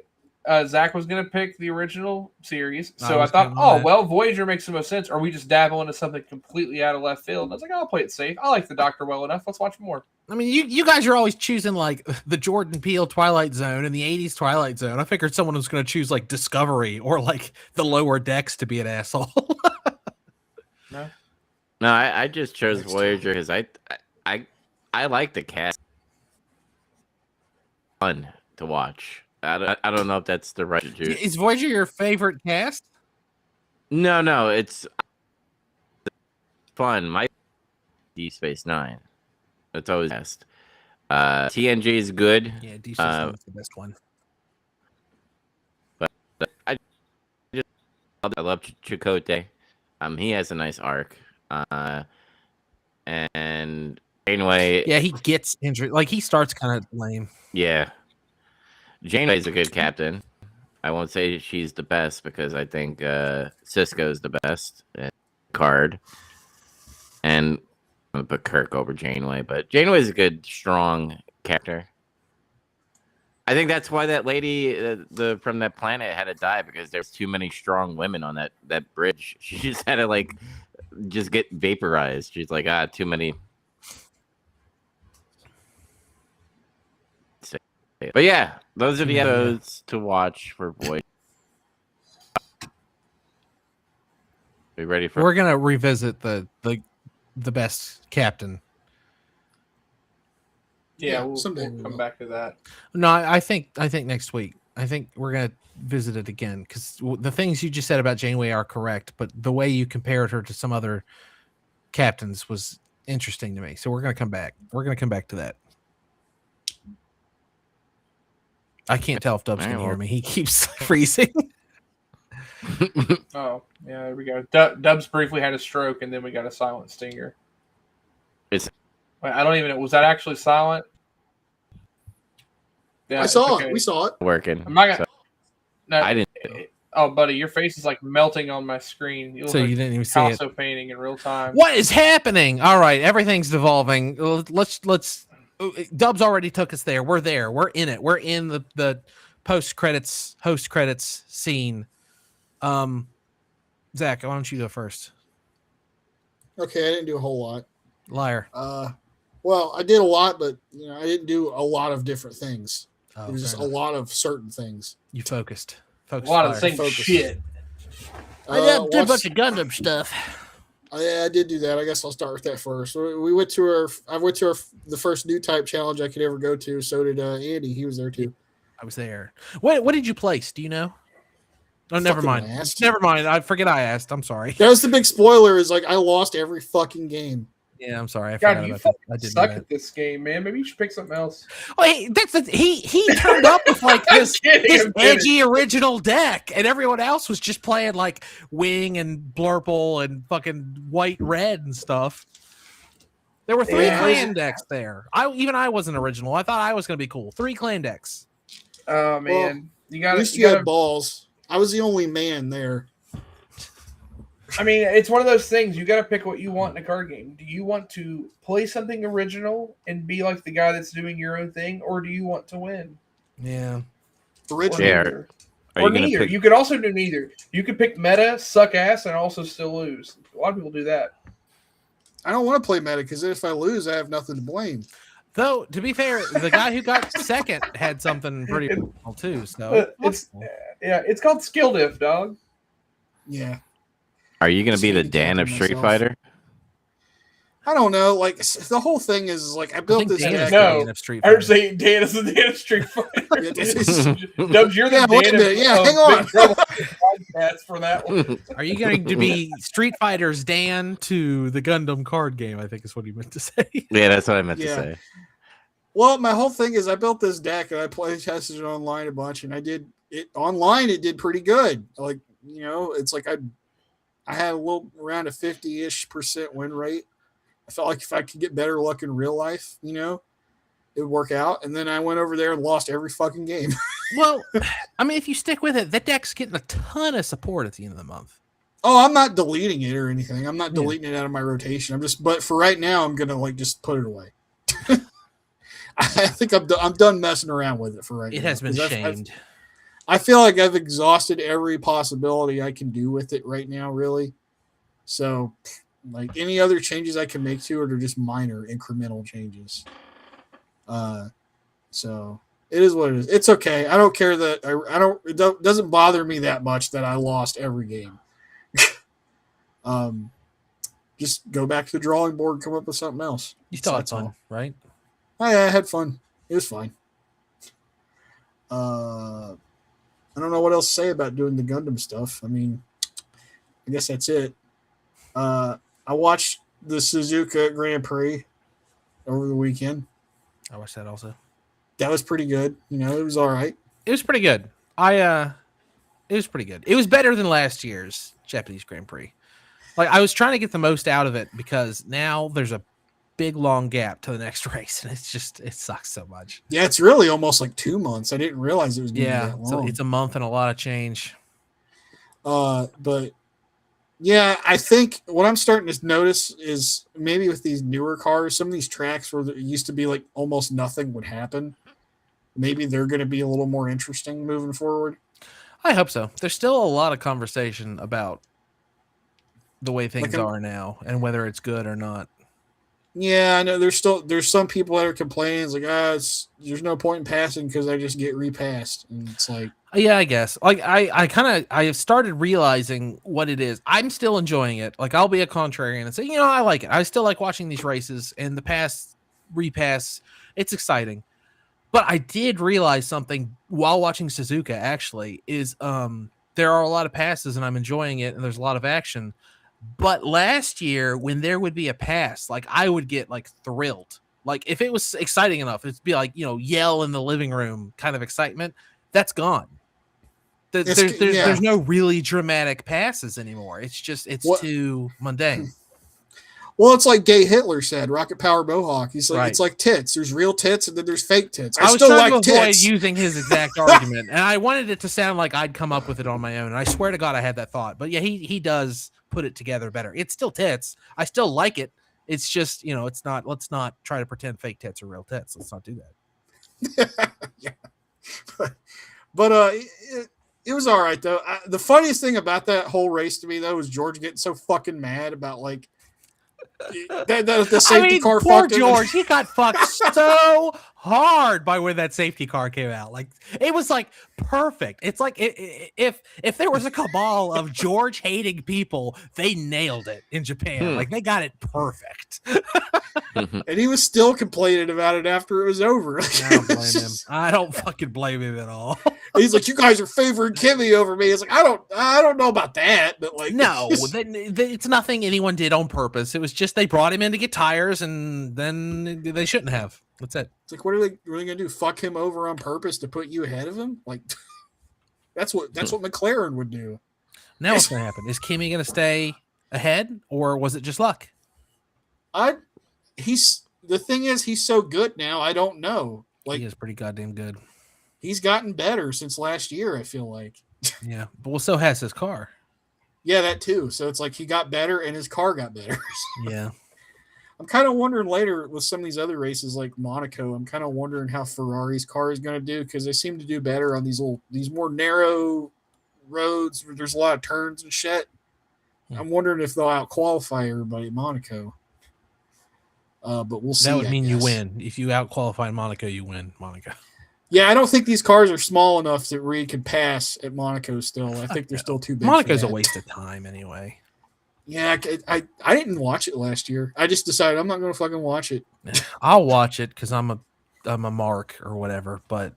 Zach was gonna pick the original series. So I was thought, counting on that. well, Voyager makes the most sense. Or we just dabble into something completely out of left field. And I was like, I'll play it safe. I like the Doctor well enough. Let's watch more. I mean, you guys are always choosing like the Jordan Peele Twilight Zone and the '80s Twilight Zone. I figured someone was going to choose like Discovery or like the Lower Decks to be an asshole. No, I just chose Voyager because I like the cast. Fun to watch. I don't know if that's the right to choose. Is Voyager your favorite cast? No, it's fun. My Deep Space Nine. That's always best. TNG is good. Yeah, Deep Space Nine's the best one. I love Chakotay. He has a nice arc. And Janeway. Yeah, he gets injured. Like he starts kind of lame. Yeah. Janeway's a good captain. I won't say she's the best because I think Cisco's the best card. And I'm gonna put Kirk over Janeway, but Janeway's a good, strong character. I think that's why that lady from that planet had to die because there's too many strong women on that bridge. She just had to just get vaporized. She's like, too many. But yeah, those are the episodes to watch for Voyager. Are you ready for? We're gonna revisit the best captain. Yeah, someday we'll we come will. back to that. No, I think next week. I think we're gonna visit it again because the things you just said about Janeway are correct, but the way you compared her to some other captains was interesting to me. So we're gonna come back. We're gonna come back to that. I can't tell if Dubs can hear me. He keeps freezing. Oh, yeah, there we go. Dubs briefly had a stroke, and then we got a silent stinger. It's Wait, I don't even know. Was that actually silent? Yeah, I it's saw okay. it. We saw it. working. I'm not gonna. so No, I didn't. Oh, buddy, your face is like melting on my screen. You look So like you didn't even see it. Picasso painting in real time. What is happening? All right, everything's devolving. Let's Dubs already took us there. We're there. We're in it. We're in the post credits scene. Zach, why don't you go first? Okay, I didn't do a whole lot. Liar. Well, I did a lot, but I didn't do a lot of different things. Oh, It was just a lot of certain things. You focused. A lot of the same Focus. shit. I did a watched- bunch of Gundam stuff. Yeah, I did do that. I guess I'll start with that first. We went to the first new type challenge I could ever go to. So did Andy. He was there too. I was there. What did you place? Do you know? Oh, never Fucking mind. asked. Never mind. I forget I asked. I'm sorry. That was the big spoiler. Is like I lost every fucking game. Yeah, I'm sorry. I God, forgot you about that. I fucking did suck that. at this game, man. Maybe you should pick something else. Oh, hey, he turned up with like I'm this kidding, I'm kidding. edgy original deck, and everyone else was just playing like Wing and Blurple and fucking White Red and stuff. There were 3 Yeah. clan decks there. I wasn't original. I thought I was gonna be cool. 3 clan decks. Oh man, you got At least you had balls. I was the only man there. I mean, it's one of those things. You got to pick what you want in a card game. Do you want to play something original and be like the guy that's doing your own thing, or do you want to win? Yeah. Or Original. Yeah. neither. Are Or you gonna neither. pick? You could also do neither. You could pick meta, suck ass, and also still lose. A lot of people do that. I don't want to play meta because if I lose, I have nothing to blame. Though, to be fair, the guy who got second had something pretty cool too. So it's called skill diff, dog. Yeah. Are you going to Just be the handicapping Dan of Street myself. Fighter? I don't know. Like the whole thing is like I built this Dan is deck. the No. Dan of Street I Fighter. heard say Dan is the Dan of Street Fighter. Dubs, you're the Yeah, wait a Dan minute. of Yeah, hang on. Big Trouble podcast for that one. Are you going to be Street Fighter's Dan to the Gundam card game? I think is what he meant to say. Yeah, that's what I meant to Yeah. say. Well, my whole thing is I built this deck and I play tested it online a bunch, and I did it online. It did pretty good. Like, you know, it's like I had a little around a 50-ish% win rate. I felt like if I could get better luck in real life, you know, it would work out. And then I went over there and lost every fucking game. Well, I mean, if you stick with it, that deck's getting a ton of support at the end of the month. Oh, I'm not deleting it or anything. I'm not Yeah. deleting it out of my rotation. But for right now, I'm gonna like just put it away. I think I'm done messing around with it for right now. It has been 'cause shamed. I feel like I've exhausted every possibility I can do with it right now, really. So, like any other changes I can make to it are just minor incremental changes. So it is what it is. It's okay. I don't care that it doesn't bother me that much that I lost every game. Just go back to the drawing board and come up with something else. You still had That's fun, all. right? I had fun. It was fine. I don't know what else to say about doing the Gundam stuff. I mean, I guess that's it. I watched the Suzuka Grand Prix over the weekend. I watched that also. That was pretty good. You know, it was all right. It was pretty good. It was pretty good. It was better than last year's Japanese Grand Prix. Like I was trying to get the most out of it because now there's a big long gap to the next race, and it sucks so much. Yeah, it's really almost like 2 months. I didn't realize it was going to be Yeah, that so long. it's a month and a lot of change. But yeah, I think what I'm starting to notice is maybe with these newer cars, some of these tracks where it used to be like almost nothing would happen. Maybe they're going to be a little more interesting moving forward. I hope so. There's still a lot of conversation about the way things are now and whether it's good or not. Yeah, I know there's some people that are complaining. It's like, there's no point in passing because I just get repassed. And it's like, yeah, I guess. Like I have started realizing what it is. I'm still enjoying it. Like I'll be a contrarian and say, you know, I like it. I still like watching these races and the pass repass. It's exciting. But I did realize something while watching Suzuka actually is there are a lot of passes and I'm enjoying it and there's a lot of action. But last year, when there would be a pass, like I would get like thrilled. Like if it was exciting enough, it'd be like, you know, yell in the living room kind of excitement. That's gone. There's no really dramatic passes anymore. It's just too mundane. Well, it's like Gay Hitler said, "Rocket Power Mohawk." He's like, Right. It's like tits. There's real tits and then there's fake tits. I was still trying like to avoid tits. using his exact argument, and I wanted it to sound like I'd come up with it on my own. And I swear to God, I had that thought. But yeah, he does put it together better. It's still tits. I still like it. It's just, you know, it's not. Let's not try to pretend fake tits are real tits. Let's not do that. Yeah. But it was all right though. The funniest thing about that whole race to me though was George getting so fucking mad about like the safety car. Poor fucked him. George. He got fucked so hard by when that safety car came out. Like it was like perfect. It's like if there was a cabal of George hating people, they nailed it in Japan. Like they got it perfect. And he was still complaining about it after it was over. I don't blame him. I don't fucking blame him at all. He's like, "You guys are favoring Kimmy over me." It's like, I don't know about that, but like, No, it's nothing anyone did on purpose. It was just they brought him in to get tires, and then they shouldn't have. That's it. It's like, what are they gonna do? Fuck him over on purpose to put you ahead of him? Like, that's what McLaren would do. Now what's gonna happen? Is Kimmy gonna stay ahead, or was it just luck? The thing is, he's so good now. I don't know. Like, He is pretty goddamn good. he's gotten better since last year. I feel like. Yeah, but well, so has his car. Yeah, that too. So it's like he got better and his car got better. Yeah. I'm kind of wondering later with some of these other races like Monaco. I'm kind of wondering how Ferrari's car is going to do because they seem to do better on these more narrow roads where there's a lot of turns and shit. I'm wondering if they'll out qualify everybody at Monaco. But we'll see. That would mean you guess. win. If you out-qualify Monaco, you win, Monaco. Yeah, I don't think these cars are small enough that Reed can pass at Monaco still. I think they're still too big. Monaco's for a that. waste of time anyway. Yeah, I didn't watch it last year. I just decided I'm not going to fucking watch it. I'll watch it because I'm a mark or whatever, but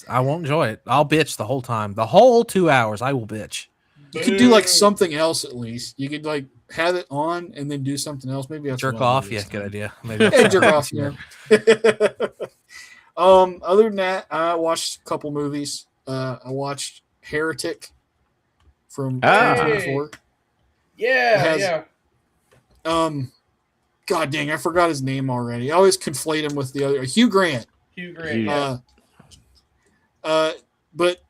I won't enjoy it. I'll bitch the whole time. The whole 2 hours, I will bitch. You could do like something else at least. You could like have it on and then do something else. Maybe that's Jerk what I'll off, do yeah, this good time. idea. Maybe Yeah, jerk off, yeah. Other than that, I watched a couple movies. I watched Heretic from 2024. Yeah, has- yeah. God dang, I forgot his name already. I always conflate him with the other Hugh Grant. Hugh Grant. Yeah. But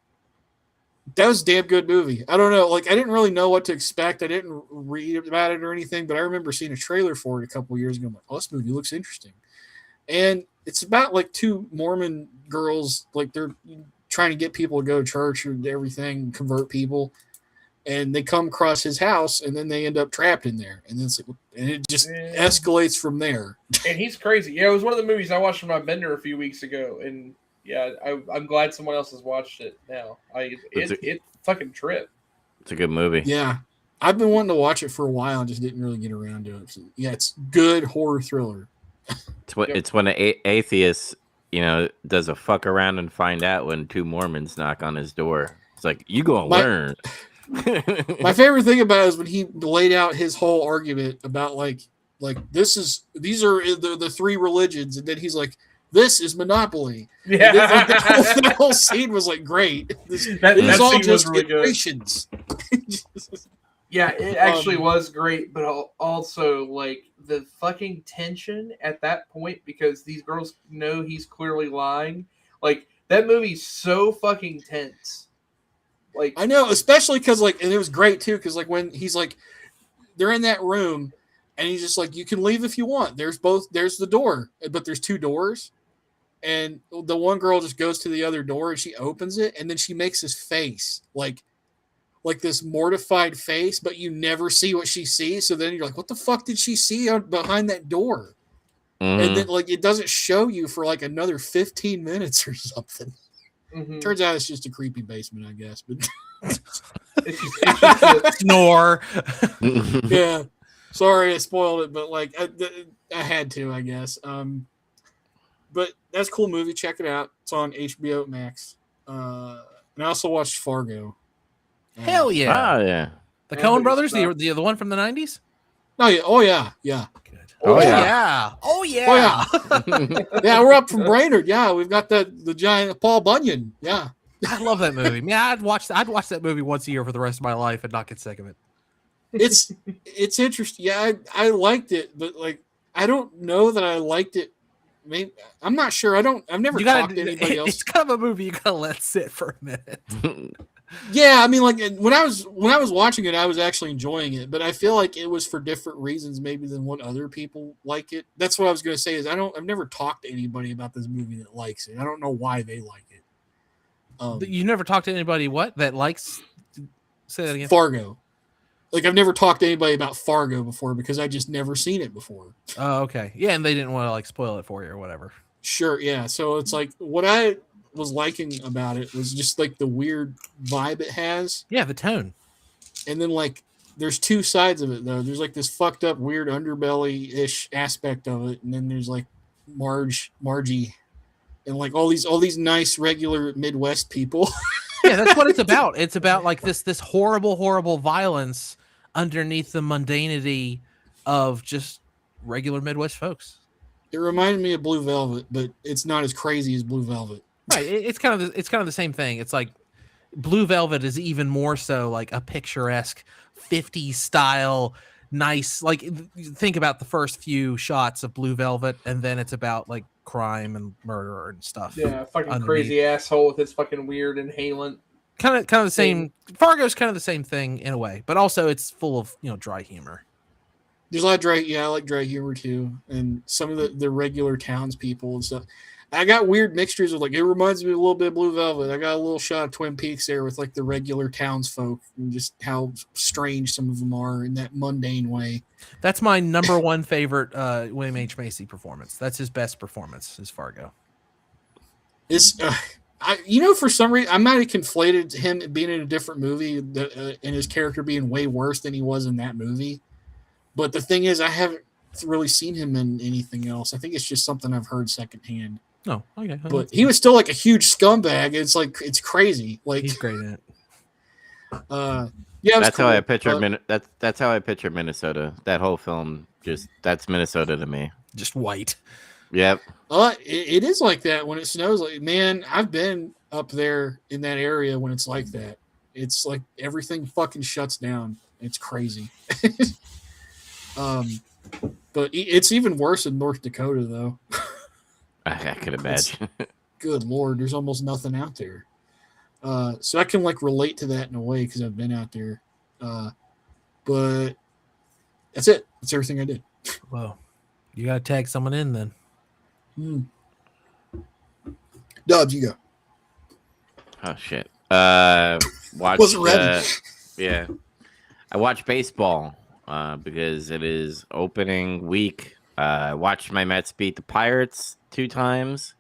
that was a damn good movie. I don't know, like I didn't really know what to expect. I didn't read about it or anything, but I remember seeing a trailer for it a couple years ago. I'm like, oh, this movie looks interesting. And it's about like two Mormon girls, like they're trying to get people to go to church and everything, convert people. And they come across his house, and then they end up trapped in there, and then it just escalates from there. And he's crazy. Yeah, it was one of the movies I watched from my bender a few weeks ago, and yeah, I'm glad someone else has watched it now. It fucking trip. It's a good movie. Yeah, I've been wanting to watch it for a while, and just didn't really get around to it. So, yeah, it's good horror thriller. It's when an atheist, does a fuck around and find out when two Mormons knock on his door. It's like, you gonna learn. My favorite thing about it is when he laid out his whole argument about like these are the three religions, and then he's like, this is monopoly. Yeah, Then, that whole scene was like great. That It is all scene was just really good. iterations. Yeah, it actually was great, but also like the fucking tension at that point because these girls know he's clearly lying. Like that movie's so fucking tense. Like I know, especially because and it was great too, because when he's like, they're in that room, and he's just like, you can leave if you want. There's the door, but there's two doors, and the one girl just goes to the other door and she opens it, and then she makes this face like this mortified face, but you never see what she sees. So then you're like, what the fuck did she see behind that door? And then it doesn't show you for like another 15 minutes or something. mm-hmm. Turns out it's just a creepy basement, I guess. But it's just Snore. yeah, sorry I spoiled it, but I had to, I guess. But that's a cool movie. Check it out. It's on HBO Max. And I also watched Fargo. Hell yeah. Oh, yeah. The Yeah, Coen good brothers, stuff. the one from the 90s? Oh yeah, oh yeah. Good. Oh, yeah. yeah. Oh yeah. Yeah, we're up from Brainerd. Yeah, we've got the giant Paul Bunyan. Yeah. I love that movie. Man, I'd watch that movie once a year for the rest of my life and not get sick of it. It's interesting. Yeah, I liked it, but I don't know that I liked it. I mean, I'm not sure. I've never talked to anybody else. It's kind of a movie you gotta let sit for a minute. Yeah, I mean, when I was watching it, I was actually enjoying it, but I feel like it was for different reasons, maybe than what other people like it. That's what I was going to say. Is I've never talked to anybody about this movie that likes it. I don't know why they like it. You never talked to anybody that likes. Say that again. Fargo. I've never talked to anybody about Fargo before because I just never seen it before. Oh, okay. Yeah, and they didn't want to spoil it for you or whatever. Sure, yeah. So it's what I was liking about it was just the weird vibe it has. Yeah, the tone. And then there's two sides of it though. There's this fucked up weird underbelly-ish aspect of it, and then there's Margie and all these nice regular Midwest people. Yeah, that's what it's about. It's about this horrible violence underneath the mundanity of just regular Midwest folks. It reminded me of Blue Velvet, but it's not as crazy as Blue Velvet. Right. It's kind of the same thing. It's like Blue Velvet is even more so a picturesque 50s style, nice. Think about the first few shots of Blue Velvet, and then it's about crime and murder and stuff. yeah, fucking underneath. crazy asshole with his fucking weird inhalant. Kind of the same. Fargo's kind of the same thing in a way, but also it's full of dry humor. There's a lot of dry, yeah, I like dry humor too, and some of the regular townspeople and stuff. I got weird mixtures of like it reminds me a little bit of Blue Velvet. I got a little shot of Twin Peaks there with like the regular townsfolk and just how strange some of them are in that mundane way. That's my number one favorite William H. Macy performance. That's his best performance is Fargo. It's for some reason I might have conflated him being in a different movie and his character being way worse than he was in that movie. But the thing is, I haven't really seen him in anything else. I think it's just something I've heard secondhand. Oh, okay. But he was still like a huge scumbag. It's like it's crazy. Like he's great in it. Yeah, that's cool. How I picture that's how I picture Minnesota. That whole film, that's Minnesota to me. Just white. Yep. It is like that when it snows. Like, man, I've been up there in that area when it's like that. It's like everything fucking shuts down. It's crazy. But it's even worse in North Dakota, though. I could imagine. Good Lord, there's almost nothing out there. So I can like relate to that in a way because I've been out there. But that's it. That's everything I did. Well, you got to tag someone in then. Dubs, you go. Oh shit. Wasn't ready. Yeah. I watched baseball because it is opening week. I watched my Mets beat the Pirates 2 times.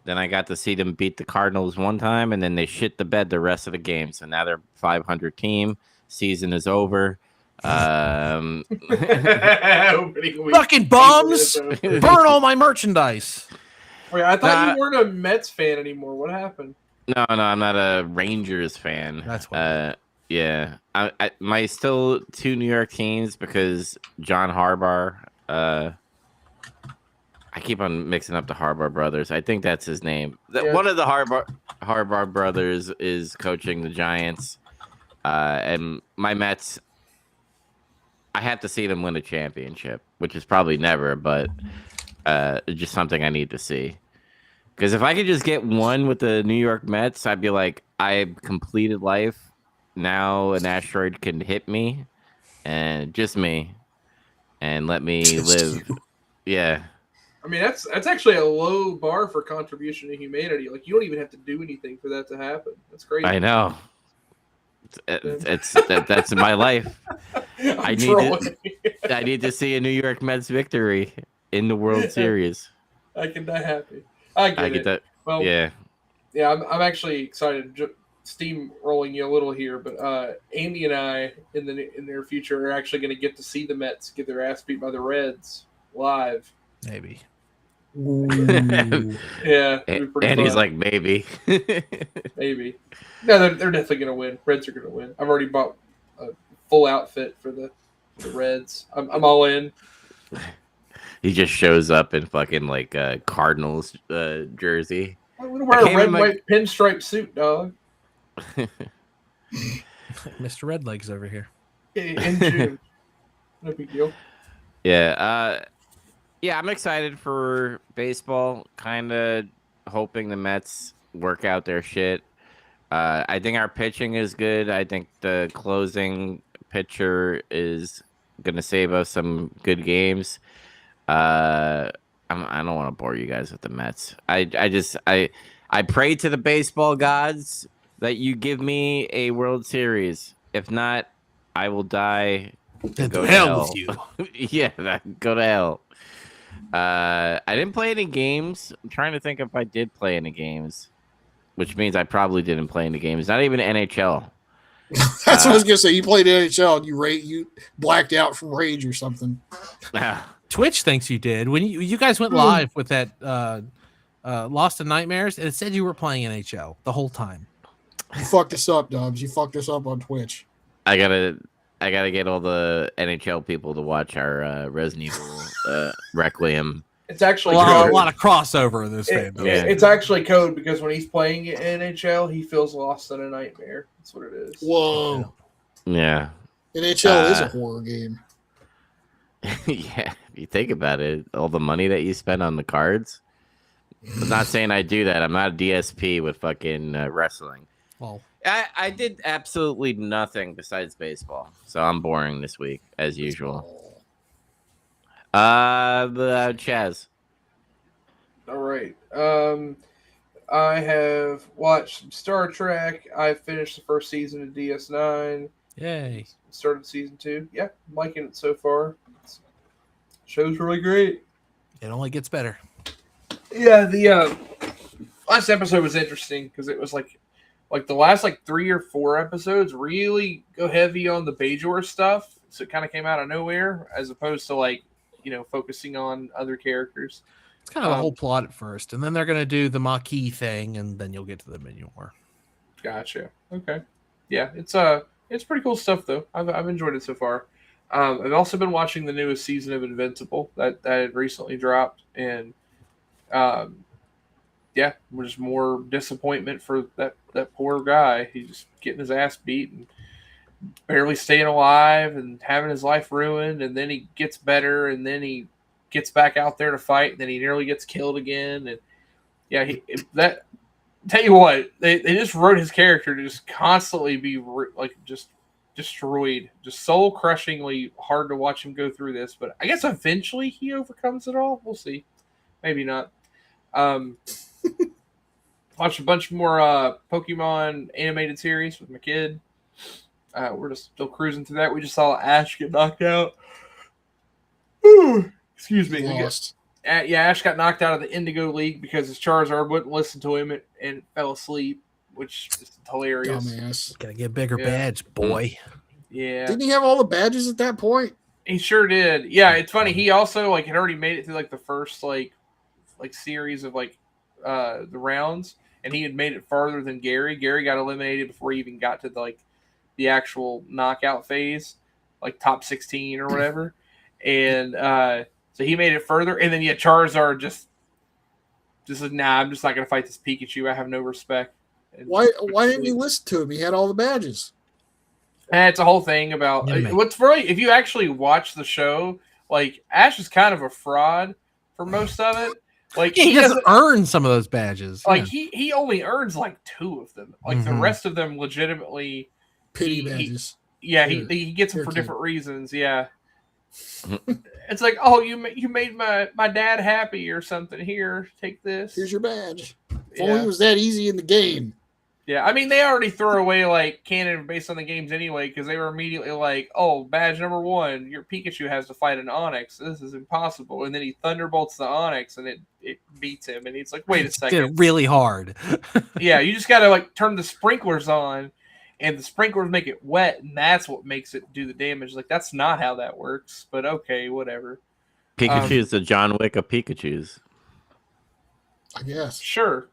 Then I got to see them beat the Cardinals 1 time, and then they shit the bed the rest of the game. So now they're 500 team. Season is over. Fucking bums! Burn all my merchandise. Wait, I thought you weren't a Mets fan anymore. What happened? No, I'm not a Rangers fan. That's what. Yeah, my still 2 New York teams because John Harbaugh. I keep on mixing up the Harbaugh brothers. I think that's his name. Yeah. One of the Harbaugh brothers is coaching the Giants, and my Mets. I have to see them win a championship, which is probably never, but it's just something I need to see. Because if I could just get one with the New York Mets, I'd be like, I've completed life. Now an asteroid can hit me, and just me, and let me live. Yeah. I mean, that's actually a low bar for contribution to humanity. Like, you don't even have to do anything for that to happen. That's crazy. I know. That's my life. I need to see a New York Mets victory in the World Series. I can die happy. I get that. Well, yeah. I'm actually excited. Steamrolling you a little here, but Andy and I in the near future are actually going to get to see the Mets get their ass beat by the Reds live. Maybe. Yeah. Andy's like, maybe. Maybe. No, they're definitely going to win. Reds are going to win. I've already bought a full outfit for the Reds. I'm all in. He just shows up in fucking like Cardinals jersey. I'm going to wear a red and white pinstripe suit, dog. Mr. Redlegs over here. In June. No big deal. Yeah. Yeah, I'm excited for baseball. Kind of hoping the Mets work out their shit. I think our pitching is good. I think the closing pitcher is going to save us some good games. I don't want to bore you guys with the Mets. I pray to the baseball gods that you give me a World Series. If not, I will die. Go to hell with you. Yeah, go to hell. I didn't play any games. I'm trying to think if I did play any games, which means I probably didn't play any games. Not even NHL. That's what I was gonna say. You played NHL and you blacked out from rage or something. Twitch thinks you did when you guys went live with that Lost in Nightmares, and it said you were playing NHL the whole time. You fucked us up, Dubs. You fucked us up on Twitch. I gotta get all the NHL people to watch our Resident Evil Requiem. It's actually a lot of crossover in this game. Yeah. It's actually code because when he's playing NHL, he feels lost in a nightmare. That's what it is. Whoa. Yeah. NHL is a horror game. Yeah, if you think about it, all the money that you spend on the cards. I'm not saying I do that. I'm not a DSP with fucking wrestling. Well, I did absolutely nothing besides baseball, so I'm boring this week as usual. Chaz. All right. I have watched some Star Trek. I finished the first season of DS9. Yay. Started season 2. Yeah, I'm liking it so far. Show's really great. It only gets better. Yeah, the last episode was interesting because it was like the last 3 or 4 episodes really go heavy on the Bajor stuff. So it kind of came out of nowhere as opposed to focusing on other characters. It's kind of the whole plot at first, and then they're going to do the Maquis thing, and then you'll get to the menu more. Gotcha. Okay. Yeah, it's pretty cool stuff though. I've enjoyed it so far. I've also been watching the newest season of Invincible that had recently dropped, and yeah, just more disappointment for that poor guy. He's just getting his ass beat and barely staying alive and having his life ruined, and then he gets better, and then he gets back out there to fight, and then he nearly gets killed again. And yeah, tell you what, they just wrote his character to just constantly be just destroyed, just soul crushingly hard to watch him go through this. But I guess eventually he overcomes it all. We'll see, maybe not. Watched a bunch more Pokemon animated series with my kid. We're just still cruising through that. We just saw Ash get knocked out. Excuse me. Lost. Ash got knocked out of the Indigo League because his Charizard wouldn't listen to him and fell asleep, which is hilarious. Dumbass. Gotta get a bigger badge, boy. Yeah. Didn't he have all the badges at that point? He sure did. Yeah, it's funny. He also had already made it through the first series of the rounds, and he had made it farther than Gary. Gary got eliminated before he even got to the actual knockout phase, top 16 or whatever. And so he made it further, and then Charizard just said, "Nah, I'm just not gonna fight this Pikachu. I have no respect." And Why didn't you listen to him? He had all the badges. And it's a whole thing about what's really, if you actually watch the show, Ash is kind of a fraud for most of it. He doesn't earn some of those badges. He only earns 2 of them. The rest of them legitimately pity badges. He gets them for different reasons. Yeah. It's like, oh, you made my dad happy or something. Here, take this. Here's your badge. If only it was that easy in the game. Yeah, I mean, they already throw away canon based on the games anyway, because they were immediately oh, badge number 1, your Pikachu has to fight an Onix. This is impossible. And then he thunderbolts the Onix, and it beats him. And he's like, wait a second. Did it really hard. Yeah, you just got to turn the sprinklers on, and the sprinklers make it wet, and that's what makes it do the damage. That's not how that works, but okay, whatever. Pikachu's the John Wick of Pikachus. I guess. Sure.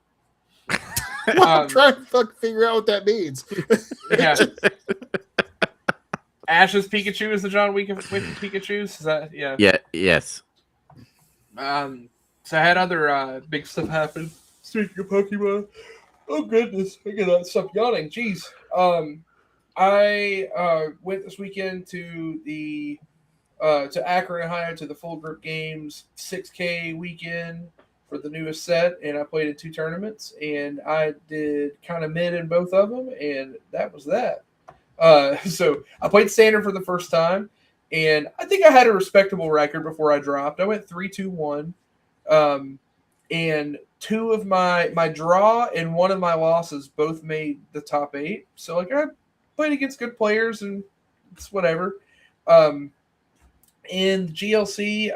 I'm trying to figure out what that means. Yeah. Ash's Pikachu is the John Wick of Pikachus? Is that, yeah. Yeah, yes. So I had other big stuff happen. Speaking of Pokemon. Oh, goodness. I gotta stop yawning. Jeez. I went this weekend to to Akron, Ohio, to the Full Grip Games 6K weekend for the newest set, and I played in 2 tournaments, and I did kind of mid in both of them, and that was that. So I played standard for the first time, and I think I had a respectable record before I dropped. I went 3-2-1, and 2 of my draw and 1 of my losses both made the top 8. So I played against good players, and it's whatever. In GLC,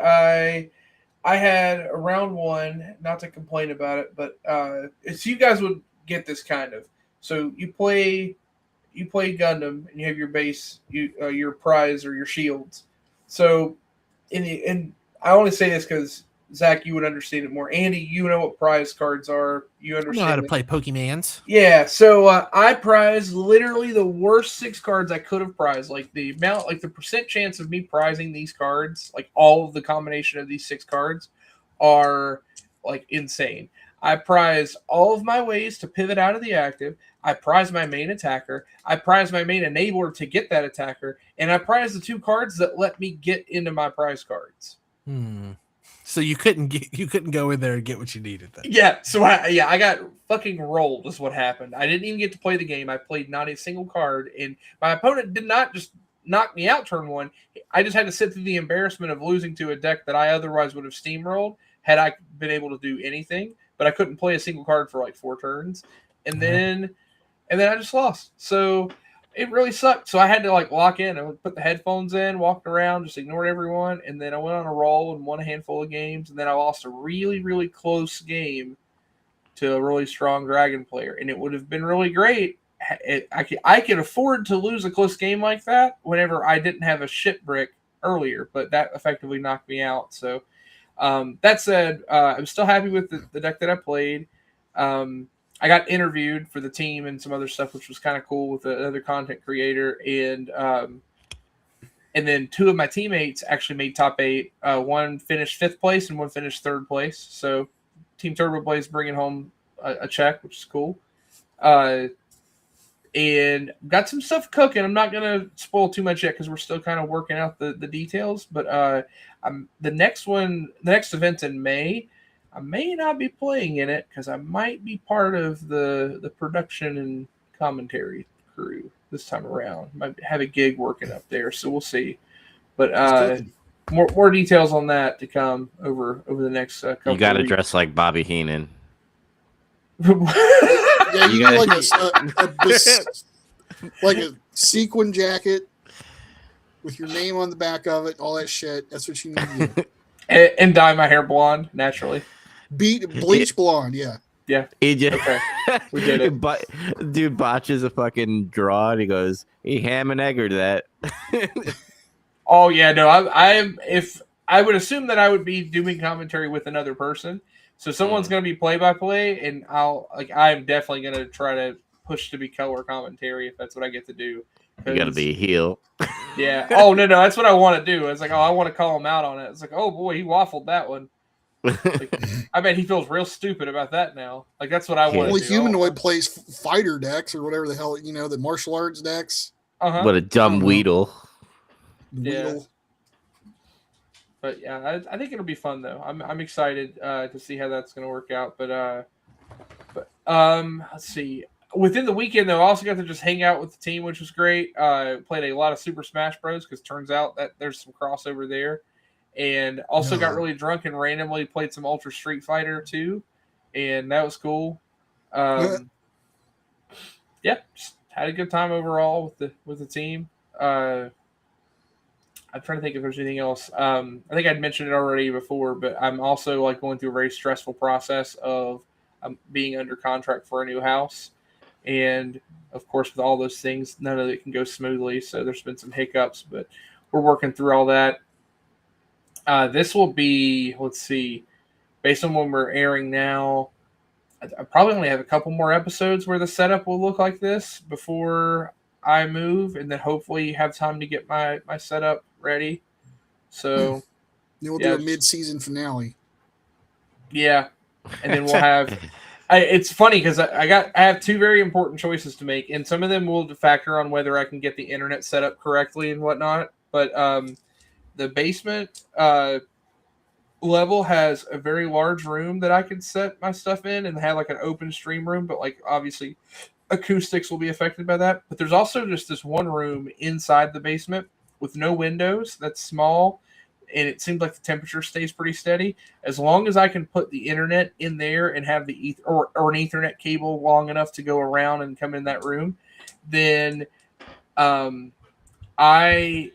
I had a round 1, not to complain about it, but so you guys would get this kind of. So you play Gundam, and you have your base, your prize or your shields. So and I only say this because Zach, you would understand it more. Andy, you know what prize cards are. You understand. I know how to play Pokemans. Yeah, so I prized literally the worst 6 cards I could have prized. The amount, the percent chance of me prizing these cards, all of the combination of these 6 cards, are insane. I prized all of my ways to pivot out of the active. I prized my main attacker. I prized my main enabler to get that attacker, and I prized the 2 cards that let me get into my prize cards. So you couldn't go in there and get what you needed then. Yeah, so I got fucking rolled is what happened. I didn't even get to play the game. I played not a single card, and my opponent did not just knock me out turn 1. I just had to sit through the embarrassment of losing to a deck that I otherwise would have steamrolled had I been able to do anything, but I couldn't play a single card for like 4 turns. And then I just lost. So it really sucked. So I had to like lock in and put the headphones in, walked around, just ignored everyone. And then I went on a roll and won a handful of games. And then I lost a really, really close game to a really strong dragon player. And it would have been really great. I could afford to lose a close game like that whenever I didn't have a shit brick earlier, but that effectively knocked me out. So that said, I'm still happy with the deck that I played. I got interviewed for the team and some other stuff, which was kind of cool with another content creator. And then 2 of my teammates actually made top 8. One finished 5th place and one finished 3rd place. So Team Turbo Blaze bringing home a check, which is cool. And got some stuff cooking. I'm not going to spoil too much yet because we're still kind of working out the details. But the next event in May, I may not be playing in it because I might be part of the production and commentary crew this time around. Might have a gig working up there, so we'll see. But more details on that to come over the next couple. You got to weeks. dress like Bobby Heenan. Yeah, you need like a sequin jacket with your name on the back of it, all that shit. That's what you need. And dye my hair blonde naturally. Bleach blonde, yeah. Yeah. Okay. We did it. But dude botches a fucking draw and he goes, he ham and eggered that. Oh yeah, no, I would assume that I would be doing commentary with another person. So someone's going to be play-by-play, and I'm definitely going to try to push to be color commentary if that's what I get to do. You got to be a heel. Yeah. Oh, no, that's what I want to do. It's like, I want to call him out on it. It's like, oh, boy, he waffled that one. Like, I bet he feels real stupid about that now. Like, that's what I want to do. Only Humanoid plays fighter decks or whatever the hell, the martial arts decks. Uh-huh. What a dumb Weedle. Yeah. But yeah, I think it'll be fun though. I'm excited to see how that's going to work out. But let's see. Within the weekend though, I also got to just hang out with the team, which was great. Played a lot of Super Smash Bros. Because turns out that there's some crossover there, and also got really drunk and randomly played some Ultra Street Fighter too, and that was cool. Yeah, just had a good time overall with the team. I'm trying to think if there's anything else. I think I'd mentioned it already before, but I'm also like going through a very stressful process of being under contract for a new house. And of course, with all those things, none of it can go smoothly. So there's been some hiccups, but we're working through all that. This will be, let's see, based on when we're airing now, I probably only have a couple more episodes where the setup will look like this before I move, and then hopefully have time to get my setup ready. So then we'll do a mid-season finale. Yeah, and then we'll have. It's funny because I have 2 very important choices to make, and some of them will factor on whether I can get the internet set up correctly and whatnot. But the basement level has a very large room that I can set my stuff in, and have like an open stream room, but like obviously acoustics will be affected by that. But there's also just this one room inside the basement with no windows that's small, and it seems like the temperature stays pretty steady. As long as I can put the internet in there and have the or an Ethernet cable long enough to go around and come in that room, then I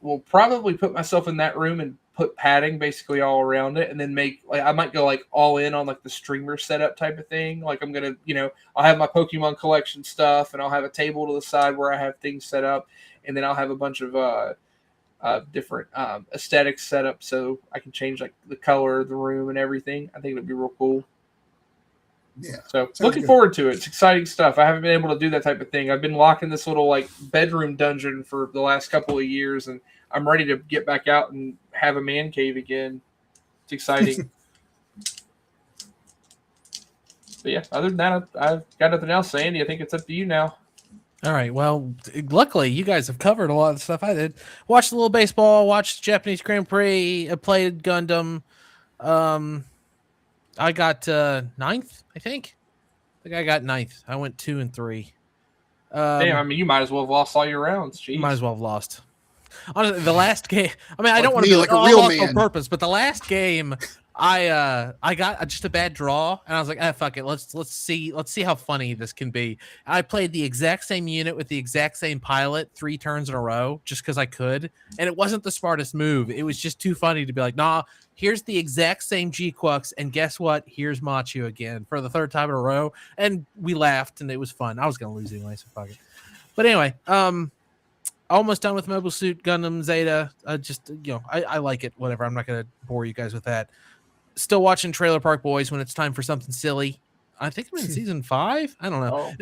will probably put myself in that room and put padding basically all around it, and then I might go like all in on like the streamer setup type of thing. Like I'm gonna, I'll have my Pokemon collection stuff, and I'll have a table to the side where I have things set up, and then I'll have a bunch of different aesthetics set up so I can change like the color of the room and everything. I think it'd be real cool. Yeah. So looking forward to it. It's exciting stuff. I haven't been able to do that type of thing. I've been locked in this little like bedroom dungeon for the last couple of years, and I'm ready to get back out and have a man cave again. It's exciting. But yeah, other than that, I've got nothing else. Sandy, I think it's up to you now. All right. Well, luckily, you guys have covered a lot of the stuff I did. Watched a little baseball, watched Japanese Grand Prix, played Gundam. I got 9th, I think. I think I got 9th. I went 2 and 3. Damn, I mean, you might as well have lost all your rounds. Jeez. Might as well have lost. Honestly, the last game. I mean, I don't want to be be like a real man on purpose, but the last game, I got just a bad draw, and I was like, ah, fuck it. Let's see how funny this can be. I played the exact same unit with the exact same pilot 3 turns in a row just because I could, and it wasn't the smartest move. It was just too funny to be like, nah, here's the exact same G-Quux, and guess what? Here's Machu again for the 3rd time in a row, and we laughed, and it was fun. I was gonna lose anyway, so fuck it. But anyway, almost done with Mobile Suit Gundam Zeta. Just I like it. Whatever. I'm not gonna bore you guys with that. Still watching Trailer Park Boys when it's time for something silly. I think I'm in season 5. I don't know.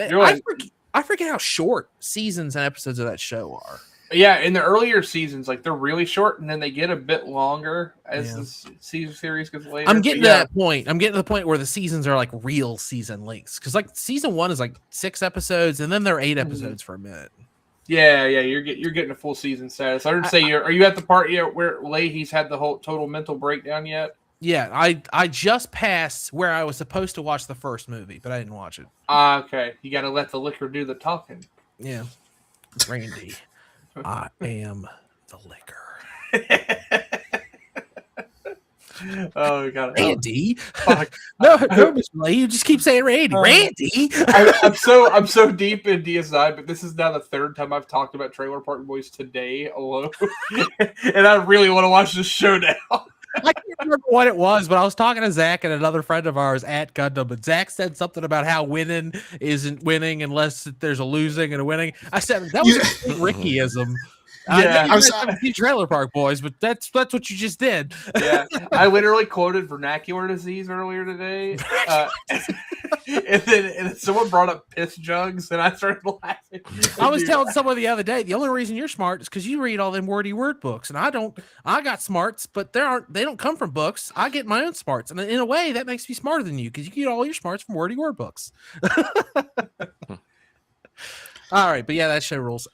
I forget how short seasons and episodes of that show are. Yeah, in the earlier seasons, like they're really short, and then they get a bit longer as the season series gets later. I'm getting to that point. I'm getting to the point where the seasons are like real season lengths, because like season 1 is like 6 episodes, and then there are 8 episodes for a minute. Yeah, you're getting a full season status. I didn't say are you at the part yet where Leahy's had the whole total mental breakdown yet? Yeah, I just passed where I was supposed to watch the first movie, but I didn't watch it. Okay. You got to let the liquor do the talking. Yeah. Randy, I am the liquor. Oh, God. Randy. Fuck. No, Mr. Lee, you just keep saying Randy. Randy. I'm so deep in DS9, but this is now the 3rd time I've talked about Trailer Park Boys today alone. And I really want to watch this show now. I can't remember what it was, but I was talking to Zach and another friend of ours at Gundam, and Zach said something about how winning isn't winning unless there's a losing and a winning. I said that was a Rickyism. Yeah, I was Trailer Park Boys, but that's what you just did. Yeah, I literally quoted vernacular disease earlier today, and then someone brought up piss jugs, and I started laughing. I was telling someone the other day, the only reason you're smart is because you read all them wordy word books, and I don't. I got smarts, but they don't come from books. I get my own smarts, and in a way, that makes me smarter than you because you get all your smarts from wordy word books. All right, but yeah, that show rules.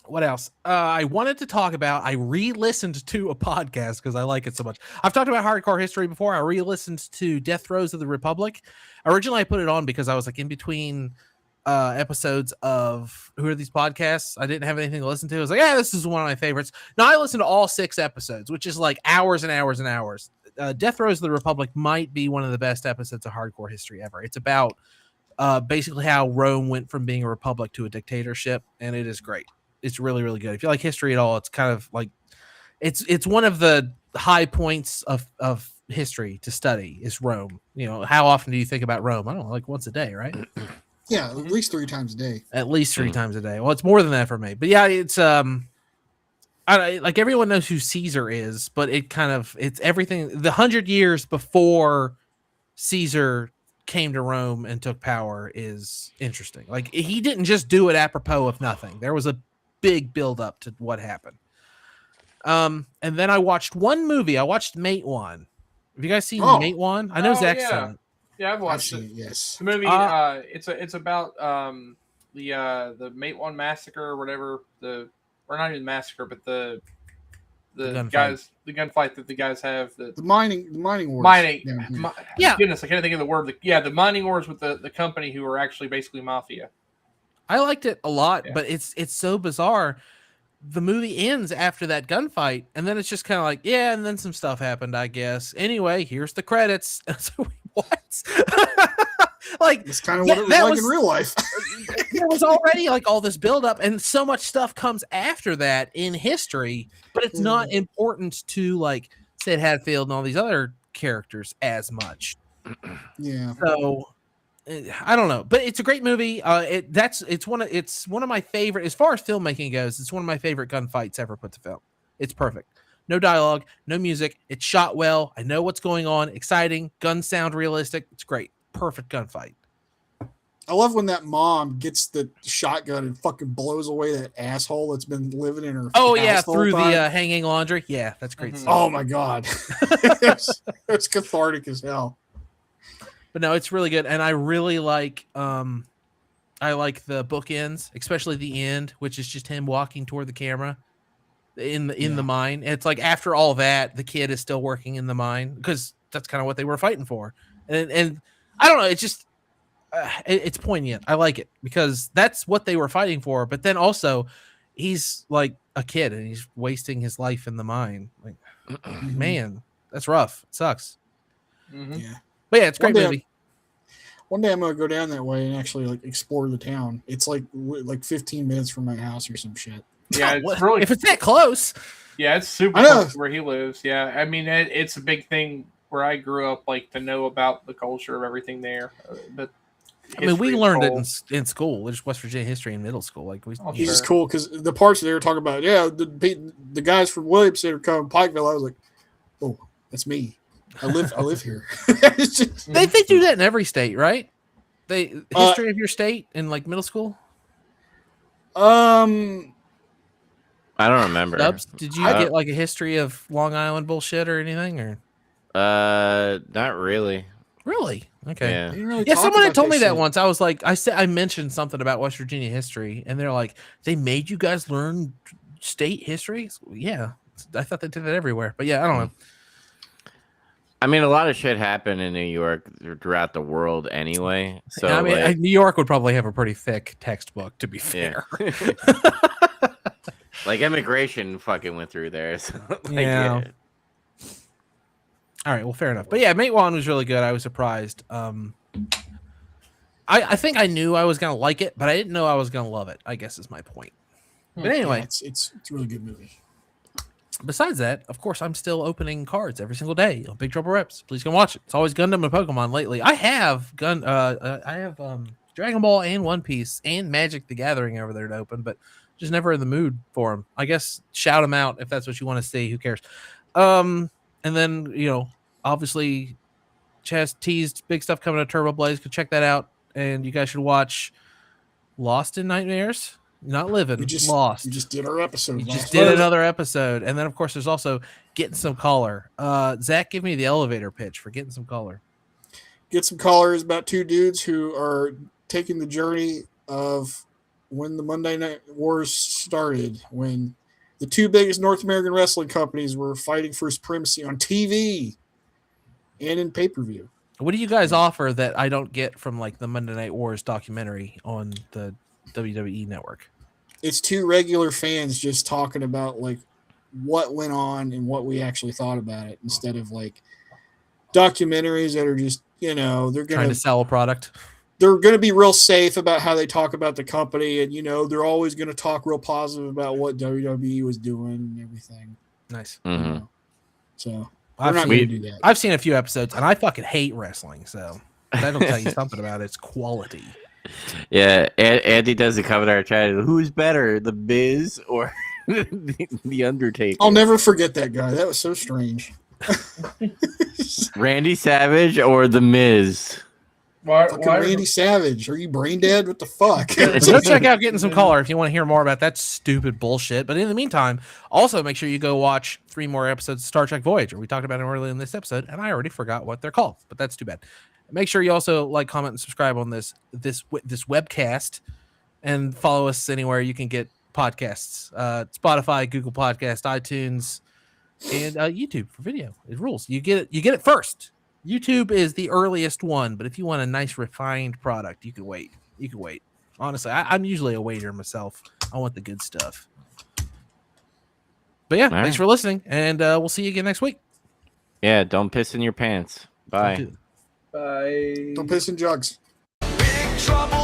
What else? I wanted to talk about. I re-listened to a podcast because I like it so much. I've talked about hardcore history before. I re-listened to Death Throes of the Republic. Originally, I put it on because I was like in between episodes of who are these podcasts. I didn't have anything to listen to. I was like, yeah, this is one of my favorites. Now I listened to all 6 episodes, which is like hours and hours and hours. Death Throes of the Republic might be one of the best episodes of hardcore history ever. It's about basically how Rome went from being a republic to a dictatorship, and it is great. It's really, really good. If you like history at all, it's kind of like it's one of the high points of history to study is Rome. You know, how often do you think about Rome? I don't know, like once a day, right? Yeah, at least 3 times a day. At least 3 times a day. Well, it's more than that for me. But yeah, it's like everyone knows who Caesar is, but it's everything. The 100 years before Caesar came to Rome and took power is interesting. Like he didn't just do it apropos of nothing. There was a big build up to what happened. And then I watched one movie. I watched Mate One. Have you guys seen Mate One? I know Zach's seen it. Yeah, I've watched it. Yes. The movie it's about the Mate One massacre or whatever, or not even massacre, but the gunfight that the guys have, the mining wars. Yeah. Goodness, I can't think of the word. The mining wars with the company who are actually basically mafia. I liked it a lot, but it's so bizarre. The movie ends after that gunfight, and then it's just kind of like, yeah, and then some stuff happened, I guess. Anyway, here's the credits. So what? Like it's kind of what it was like in real life. There was already like all this buildup, and so much stuff comes after that in history, but it's not important to like Sid Hatfield and all these other characters as much. Yeah. So I don't know, but it's a great movie. It's one of my favorite as far as filmmaking goes. It's one of my favorite gunfights ever put to film. It's perfect. No dialogue, no music. It's shot well. I know what's going on. Exciting. Guns sound realistic. It's great. Perfect gunfight. I love when that mom gets the shotgun and fucking blows away that asshole that's been living in her. Oh yeah, through the hanging laundry. Yeah, that's great. Mm-hmm. Oh my god, it's cathartic as hell. But no, it's really good, and I really like. I like the bookends, especially the end, which is just him walking toward the camera in the mine. It's like after all that, the kid is still working in the mine because that's kind of what they were fighting for, and I don't know. It's just it's poignant. I like it because that's what they were fighting for. But then also, he's like a kid and he's wasting his life in the mine. Like, man, That's rough. It sucks. Mm-hmm. Yeah. But yeah, it's a great One day movie. One day I'm gonna go down that way and actually like explore the town. It's like 15 minutes from my house or some shit. Yeah, Oh, it's what- really if it's that close. Yeah, it's super I know. close to where he lives. Yeah, I mean, it's a big thing where I grew up, like to know about the culture of everything there. But I mean, we history is learned it cool. in school. There's West Virginia history in middle school. Like we, Oh, He's sure. just cool because the parts they were talking about, yeah, the guys from Williamson are coming Pikeville. I was like, oh, that's me. I live here. It's just- they do that in every state, right? They history of your state in like middle school. I don't remember. Dubs, did you get like a history of Long Island bullshit or anything, or Not really. really? Okay. Yeah. they didn't really Yeah, talk someone had about told me that shit. once. I was like, I mentioned something about West Virginia history, and they're like, they made you guys learn state history. Yeah, I thought they did that everywhere, but yeah, I don't know. I mean, a lot of shit happened in New York throughout the world anyway. So I mean, like, New York would probably have a pretty thick textbook, to be yeah. fair. Like immigration fucking went through there. So, like, Yeah. All right, well, fair enough. But yeah, Mate One was really good. I was surprised. I think I knew I was gonna like it, but I didn't know I was gonna love it, I guess is my point. But anyway, Yeah, it's a really good movie. besides that, of course, I'm still opening cards every single day on Big Trouble Reps. Please go watch it. It's always Gundam and Pokemon lately. I have Dragon Ball and One Piece and Magic the Gathering over there to open, but just never in the mood for them. I guess shout them out if that's what you want to see. Who cares? And then obviously, Chaz teased big stuff coming to Turbo Blaze. Go check that out, and you guys should watch Lost in Nightmares. Not living, Lost. We just did our episode. You last just did week. another episode. And then, of course, there's also Getting Some Color. Zach, give me the elevator pitch for Getting Some Color. Get Some Color is about two dudes who are taking the journey of when the Monday Night Wars started, when the two biggest North American wrestling companies were fighting for supremacy on TV and in pay-per-view. What do you guys offer that I don't get from like the Monday Night Wars documentary on the WWE network? It's two regular fans just talking about like what went on and what we actually thought about it, instead of like documentaries that are just they're Trying gonna to sell a product. they're gonna be real safe about how they talk about the company, and they're always gonna talk real positive about what WWE was doing and everything. Nice. Mhm. So I've we're not seen, gonna do that. I've seen a few episodes, and I fucking hate wrestling, so that'll tell you something about its quality. Yeah, Andy does the cover art chat. Who's better, the Miz or the Undertaker? I'll never forget that guy. That was so strange. Randy Savage or the Miz? Fucking Randy Savage. Are you brain dead? What the fuck? So go check out Getting Some Color if you want to hear more about that stupid bullshit. But in the meantime, also make sure you go watch 3 more episodes of Star Trek Voyager. We talked about them earlier in this episode, and I already forgot what they're called, but that's too bad. Make sure you also like, comment, and subscribe on this webcast, and follow us anywhere you can get podcasts: Spotify, Google Podcast, iTunes, and YouTube for video. It rules. You get it first. YouTube is the earliest one, but if you want a nice refined product, you can wait. Honestly, I'm usually a waiter myself. I want the good stuff. But yeah, thanks for listening, and we'll see you again next week. Yeah, don't piss in your pants. Bye. Bye. Don't piss in jugs. Big trouble.